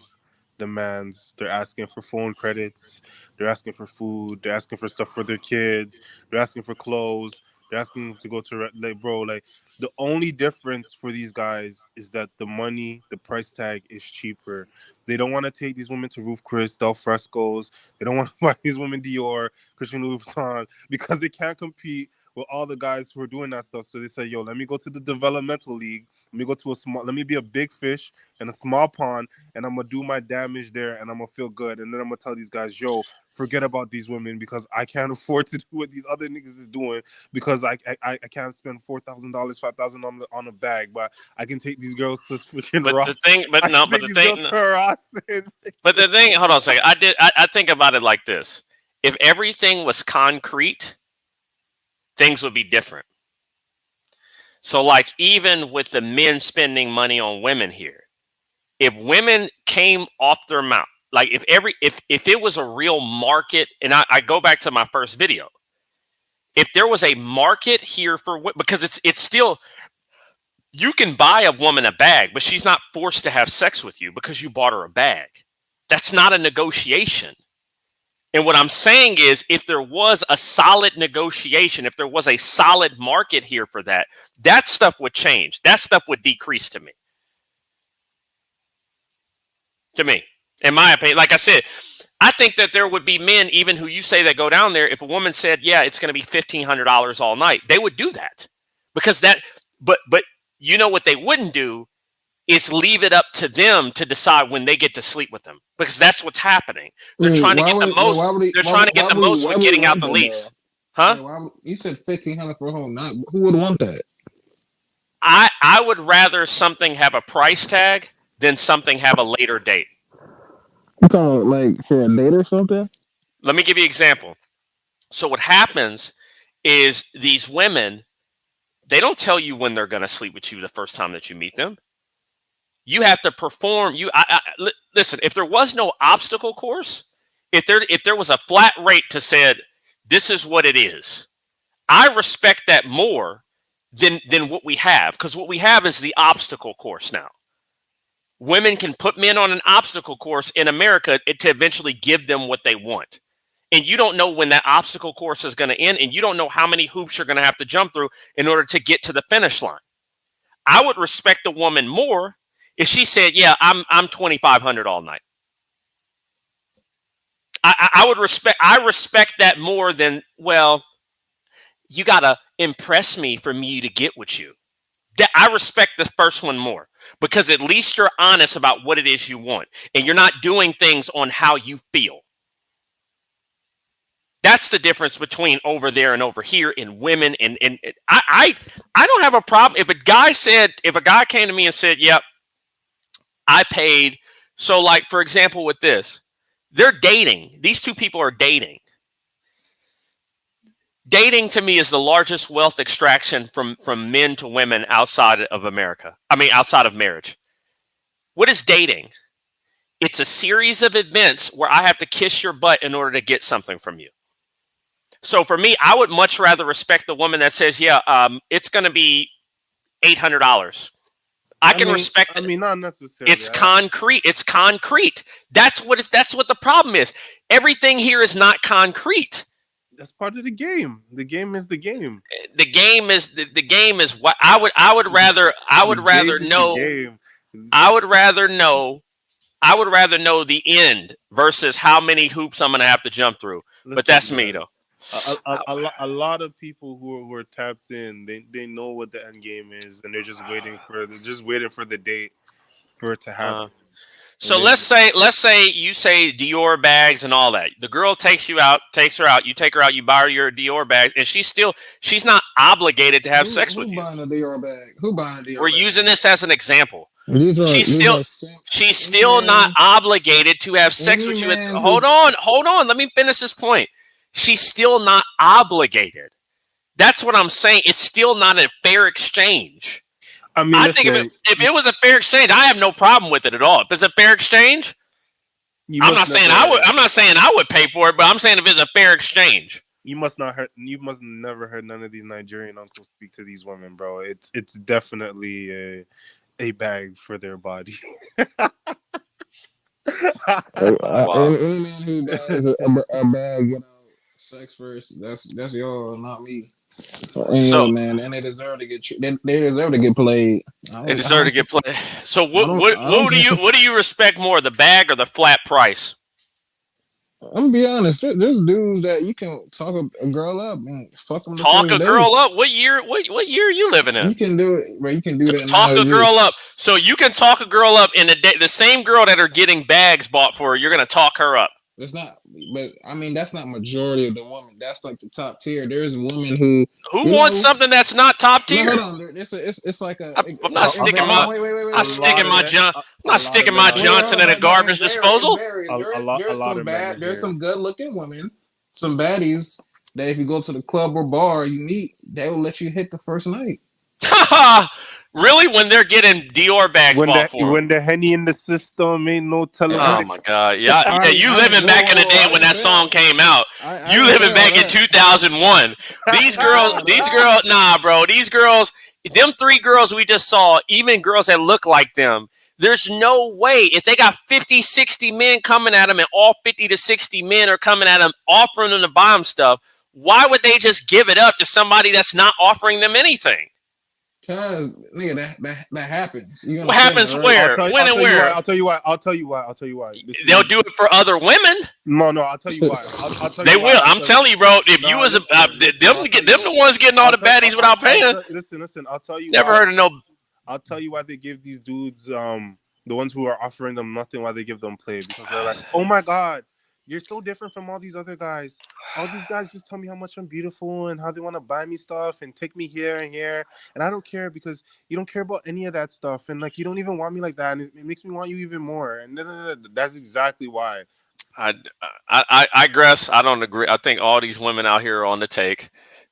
demands. They're asking for phone credits, they're asking for food, they're asking for stuff for their kids, they're asking for clothes. They're asking to go to like, bro, like the only difference for these guys is that the money, the price tag is cheaper. They don't want to take these women to Roof Chris, Del Fresco's. They don't want to buy these women Dior, Christian Louboutin, because they can't compete with all the guys who are doing that stuff. So they say, yo, let me go to the developmental league. Let me go to let me be a big fish in a small pond, and I'm gonna do my damage there, and I'm gonna feel good. And then I'm gonna tell these guys, yo, forget about these women because I can't afford to do what these other niggas is doing because I can't spend $4,000, $5,000 on a bag, but I can take these girls to freaking Ross. But the thing, hold on a second. I think about it like this: if everything was concrete, things would be different. So, like, even with the men spending money on women here, if women came off their mouth, like if it was a real market, and I go back to my first video, if there was a market here for, because it's still, you can buy a woman a bag, but she's not forced to have sex with you because you bought her a bag. That's not a negotiation. And what I'm saying is, if there was a solid negotiation, if there was a solid market here for that, that stuff would change. That stuff would decrease to me. In my opinion, like I said, I think that there would be men, even who you say that go down there, if a woman said, yeah, it's going to be $1,500 all night, they would do that. Because that, but you know what they wouldn't do is leave it up to them to decide when they get to sleep with them, because that's what's happening. They're trying to get the most. They're trying to get the most with getting out the least. Huh? You said $1,500 for a whole night. Who would want that? I would rather something have a price tag than something have a later date. You call it like for a date or something? Let me give you an example. So what happens is these women, they don't tell you when they're going to sleep with you the first time that you meet them. You have to perform. Listen. If there was no obstacle course, if there was a flat rate to said this is what it is, I respect that more than what we have, because what we have is the obstacle course now. Women can put men on an obstacle course in America to eventually give them what they want, and you don't know when that obstacle course is going to end, and you don't know how many hoops you're going to have to jump through in order to get to the finish line. I would respect a woman more if she said, yeah, I'm $2,500 all night. I respect that more than, well, you gotta impress me for me to get with you. I respect the first one more, because at least you're honest about what it is you want, and you're not doing things on how you feel. That's the difference between over there and over here in women. And I don't have a problem if a guy came to me and said, yep, I paid. So, like, for example, with this, they're dating. These two people are dating. Dating to me is the largest wealth extraction from men to women outside of America. I mean, outside of marriage. What is dating? It's a series of events where I have to kiss your butt in order to get something from you. So for me, I would much rather respect the woman that says, yeah, it's going to be $800. I can respect it. I mean, not necessarily. It's concrete. It's concrete. That's what the problem is. Everything here is not concrete. That's part of the game. The game is the game. The game is what I would rather know the end versus how many hoops I'm going to have to jump through. But that's me, though. A lot of people who are tapped in, they know what the end game is, and they're just waiting for the date for it to happen. So let's say you say Dior bags and all that. The girl takes her out, you take her out, you buy her your Dior bags, and she's not obligated to have sex with you. Who buying a Dior bag? We're using this as an example. She's still not obligated to have sex with you. Hold on. Let me finish this point. She's still not obligated. That's what I'm saying. It's still not a fair exchange. I mean, I think if it was a fair exchange, I have no problem with it at all. If it's a fair exchange, I'm not saying I would pay for it, but I'm saying if it's a fair exchange. You must never heard none of these Nigerian uncles speak to these women, bro. It's definitely a bag for their body. Any man who buys a bag, Sex first. That's y'all, not me. So man, and they deserve to get they deserve to get played. They deserve to get played. So what do you respect more, the bag or the flat price? I'm gonna be honest. There's dudes that you can talk a girl up and fuck them. Talk a girl up. What year? What year are you living in? You can do it, bro. You can do that. Talk a girl up. So you can talk a girl up, and the same girl that are getting bags bought for her, you're gonna talk her up. It's not, but I mean that's not majority of the women. That's like the top tier. There's women who wants something that's not top tier. No, hold on. It's like a. I'm not sticking my. I'm not sticking my Johnson in a garbage disposal. There's some good looking women, some baddies that if you go to the club or bar you meet, they will let you hit the first night. Really? When they're getting Dior bags bought for them? When the Henny in the system ain't no telling. Oh my God! Yeah, you living back in the day when that song came out. You living back in 2001. These girls, nah, bro. These girls, them 3 girls we just saw, even girls that look like them. There's no way if they got 50, 60 men coming at them, and all 50 to 60 men are coming at them, offering them to buy them stuff. Why would they just give it up to somebody that's not offering them anything? Cause nigga, that happens. What happens where? When and where? I'll tell you why. They'll do it for other women. No, I'll tell you why. They will. I'm telling you, bro. If you was them the ones getting all the baddies without paying. Listen. I'll tell you. Never heard of no. I'll tell you why they give these dudes, the ones who are offering them nothing, why they give them play, because they're like, oh my God, you're so different from all these other guys. All these guys just tell me how much I'm beautiful and how they want to buy me stuff and take me here and here. And I don't care because you don't care about any of that stuff. And like, you don't even want me like that. And it makes me want you even more. And that's exactly why. I guess I don't agree. I think all these women out here are on the take.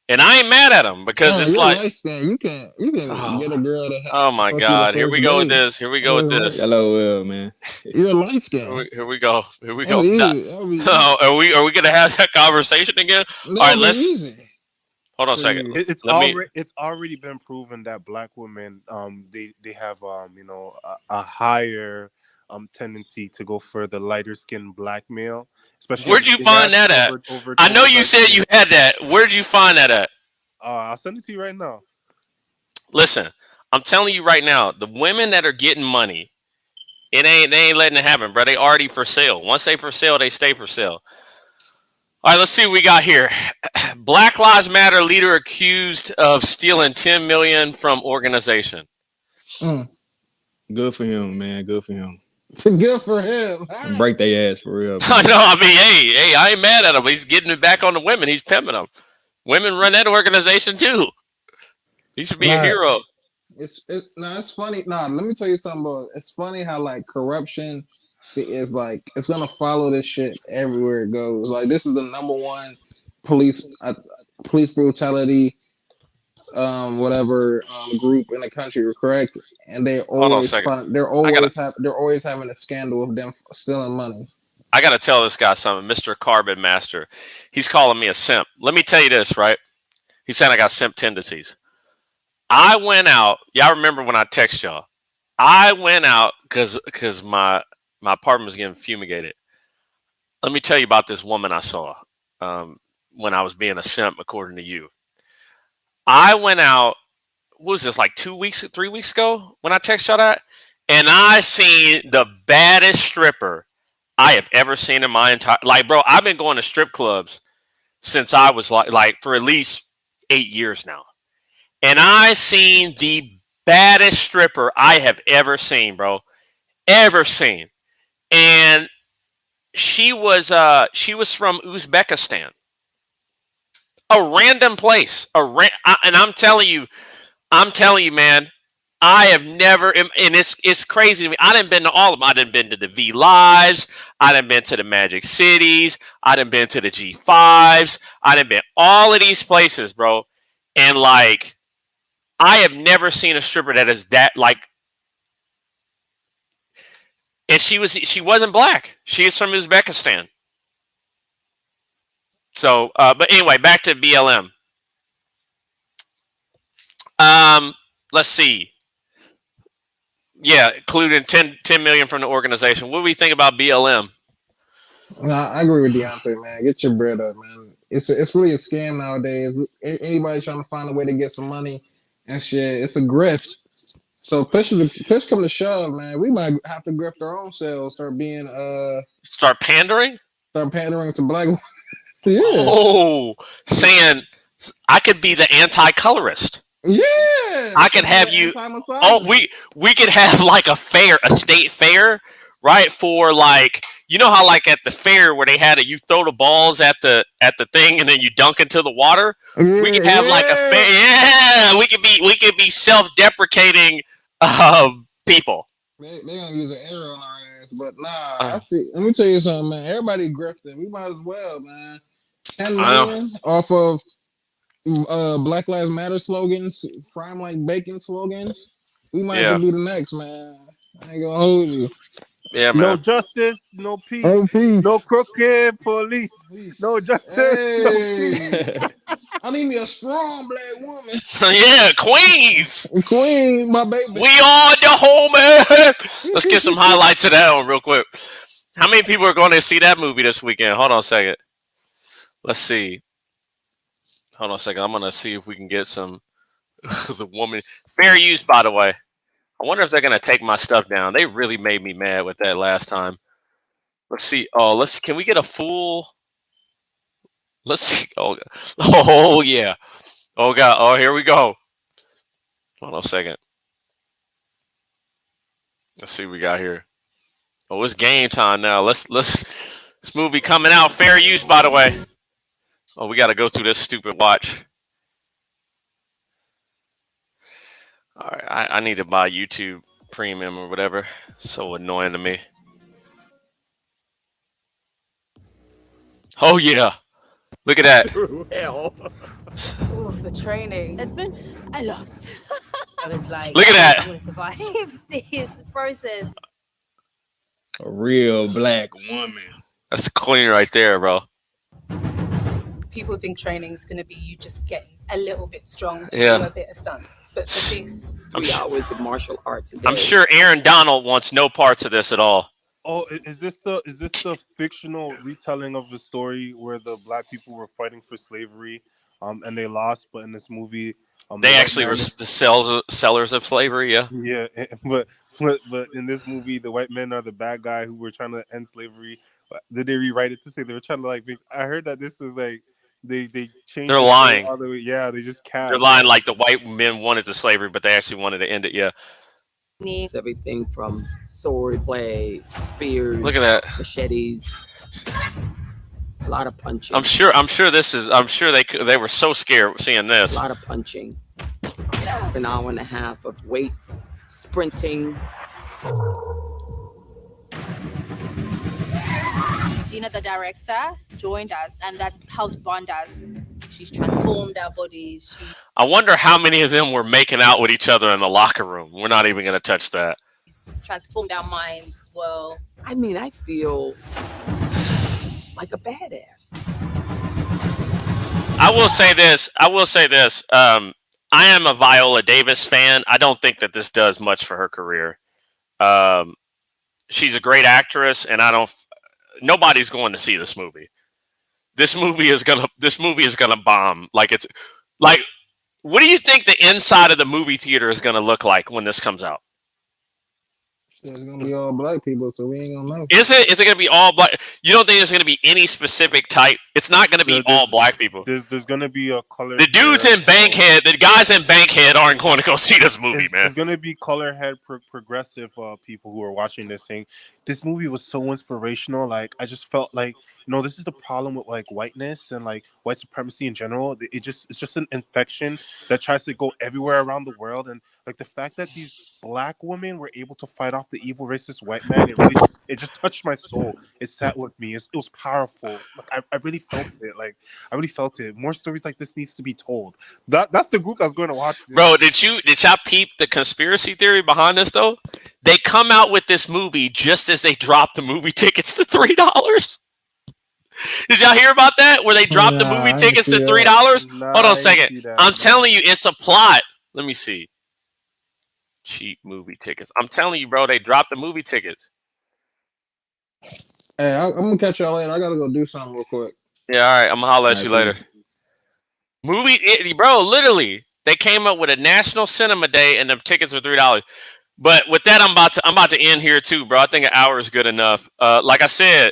And I ain't mad at them because it's like you can get a girl that. Oh my God! Here we go with this. Hello, man. You're a light skin. Here we go. Are we gonna have that conversation again? All right, let's. Easy. Hold on a second. It's already been proven that black women they have a higher tendency to go for the lighter skinned black male. Especially where'd you find that at? I know you said you had that. Where'd you find that at? I'll send it to you right now. Listen, I'm telling you right now, the women that are getting money, they ain't letting it happen, bro. They already for sale. Once they for sale, they stay for sale. All right, let's see what we got here. Black Lives Matter leader accused of stealing $10 million from organization. Good for him, man. Good for him. Good for him. Break their ass for real. I know. I mean, hey, I ain't mad at him. He's getting it back on the women. He's pimping them. Women run that organization too. He should be a hero. It's funny. Let me tell you something about. It's funny how like corruption is like it's gonna follow this shit everywhere it goes. Like this is the number one police brutality group in the country, correct? And they're always having a scandal of them stealing money. I got to tell this guy something, Mr. Carbon Master. He's calling me a simp. Let me tell you this, right? He said I got simp tendencies. I went out. Y'all remember when I text y'all? I went out because my apartment was getting fumigated. Let me tell you about this woman I saw when I was being a simp, according to you. I went out, what was this, like 3 weeks ago when I texted y'all that? And I seen the baddest stripper I have ever seen in my entire life. Bro, I've been going to strip clubs since I was like for at least 8 years now. And I seen the baddest stripper I have ever seen, bro. Ever seen. And she was from Uzbekistan. A random place. And I'm telling you, man, I have never, and it's crazy to me. I done been to all of them. I done been to the V Lives. I done been to the Magic Cities. I done been to the G5s. I done been all of these places, bro. And like, I have never seen a stripper that is that like, and she wasn't black. She is from Uzbekistan. So, but anyway, back to BLM. Let's see. Yeah, including 10 million from the organization. What do we think about BLM? I agree with Deontay, man. Get your bread up, man. it's really a scam nowadays. Anybody trying to find a way to get some money and shit, it's a grift. So push come to shove, man. We might have to grift our own selves. Start pandering. Start pandering to black. Yeah. Oh, saying I could be the anti-colorist. Yeah. I could have you. Oh, we could have like a state fair, right? For like, you know how like at the fair where they had you throw the balls at the thing and then you dunk into the water. Yeah, we could have like a fair. Yeah, we could be self-deprecating people. They gonna use an arrow on our ass, but nah. I see. Let me tell you something, man. Everybody grifting. We might as well, man. 10 million off of Black Lives Matter slogans, crime like bacon slogans. We might have to be the next, man. I ain't gonna hold you. Yeah, man. No justice, no peace. No crooked police. No justice, no peace. I need me a strong black woman. Yeah, Queens. Queen, my baby. We are the homie. Let's get some highlights of that one real quick. How many people are going to see that movie this weekend? Hold on a second. Let's see. Hold on a second. I'm going to see if we can get some. The woman. Fair use, by the way. I wonder if they're going to take my stuff down. They really made me mad with that last time. Let's see. Oh, can we get a full? Let's see. Oh yeah. Oh God. Oh, here we go. Hold on a second. Let's see what we got here. Oh, it's game time now. This movie coming out. Fair use, by the way. Oh, we got to go through this stupid watch. All right, I need to buy YouTube Premium or whatever. So annoying to me. Oh yeah, look at that. Hell. Ooh, the training. It's been a lot. I was like, look at that. I'm gonna survive this process. A real black woman. That's the queen right there, bro. People think training is gonna be you just getting a little bit strong to Yeah. do a bit of stunts, but for this 3 hours of martial arts a day. I'm sure Aaron Donald wants no parts of this at all. Oh, is this the fictional retelling of the story where the black people were fighting for slavery, and they lost? But in this movie, they actually were the sellers of slavery. Yeah. Yeah, but in this movie, the white men are the bad guy who were trying to end slavery. Did they rewrite it to say they were trying to like? I heard that this is like they changed. They're lying. All the way. Yeah, they just can't. They're lying. Like the white men wanted the slavery, but they actually wanted to end it. Yeah. Everything from sword play, spears. Look at that. Machetes. A lot of punching. I'm sure they were so scared seeing this. A lot of punching. An hour and a half of weights, sprinting. Gina, the director, joined us, and that helped bond us. She's transformed our bodies. I wonder how many of them were making out with each other in the locker room. We're not even going to touch that. She's transformed our minds as well. I mean, I feel like a badass. I will say this. I am a Viola Davis fan. I don't think that this does much for her career. She's a great actress, and nobody's going to see this movie. This movie is gonna bomb. What do you think the inside of the movie theater is gonna look like when this comes out? It's gonna be all black people, so we ain't gonna know. Is it gonna be all black? You don't think there's gonna be any specific type? It's not gonna be all black people. There's gonna be a color. The dudes in Bankhead, the guys in Bankhead aren't going to go see this movie, man. There's gonna be color head progressive people who are watching this saying this movie was so inspirational. Like I just felt like this is the problem with like whiteness and like white supremacy in general. It's just an infection that tries to go everywhere around the world, and like the fact that these black women were able to fight off the evil racist white man, it just touched my soul. It sat with me. It was powerful. Like I really felt it. Like I really felt it. More stories like this needs to be told. That's the group that's going to watch this. Bro, did y'all peep the conspiracy theory behind this though? They come out with this movie just as they drop the movie tickets to $3. Did y'all hear about that? Where they dropped the movie tickets to $3? Hold on a second. I'm telling you, it's a plot. Let me see. Cheap movie tickets. I'm telling you, bro, they dropped the movie tickets. Hey, I'm gonna catch y'all later. I gotta go do something real quick. Yeah, all right. I'm gonna holler at you later. Bro, literally, they came up with a National Cinema Day, and the tickets were $3. But with that, I'm about to end here too, bro. I think an hour is good enough. Like I said,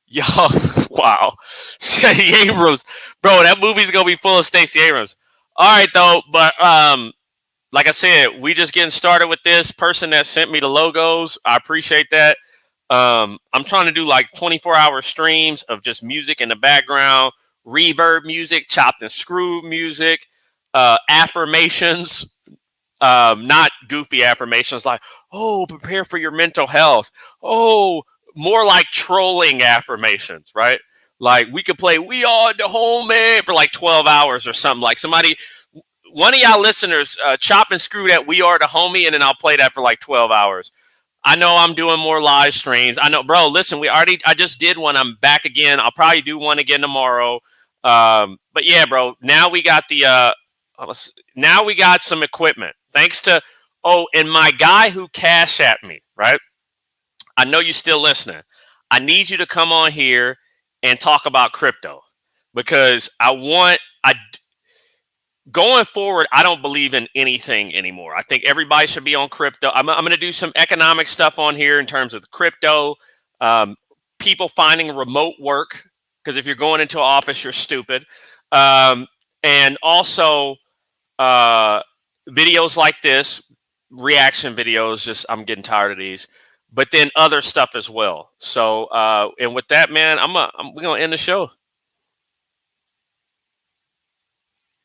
y'all, wow, Stacey Abrams, bro, that movie's gonna be full of Stacey Abrams. All right, though, but like I said, we just getting started with this. Person that sent me the logos, I appreciate that. I'm trying to do like 24-hour streams of just music in the background, reverb music, chopped and screwed music, affirmations, not goofy affirmations like, oh, prepare for your mental health. Oh, more like trolling affirmations, right? Like we could play We Are the Homie for like 12 hours or something. Like one of y'all listeners, chop and screw that We Are the Homie, and then I'll play that for like 12 hours. I know I'm doing more live streams. I know, bro, listen, I just did one. I'm back again. I'll probably do one again tomorrow. But yeah, bro, now we got now we got some equipment. Thanks to, and my guy who cash at me, right? I know you're still listening. I need you to come on here and talk about crypto because going forward, I don't believe in anything anymore. I think everybody should be on crypto. I'm going to do some economic stuff on here in terms of crypto, people finding remote work, because if you're going into an office, you're stupid. And also videos like this, reaction videos, I'm getting tired of these. But then other stuff as well. So, and with that, man, we're going to end the show.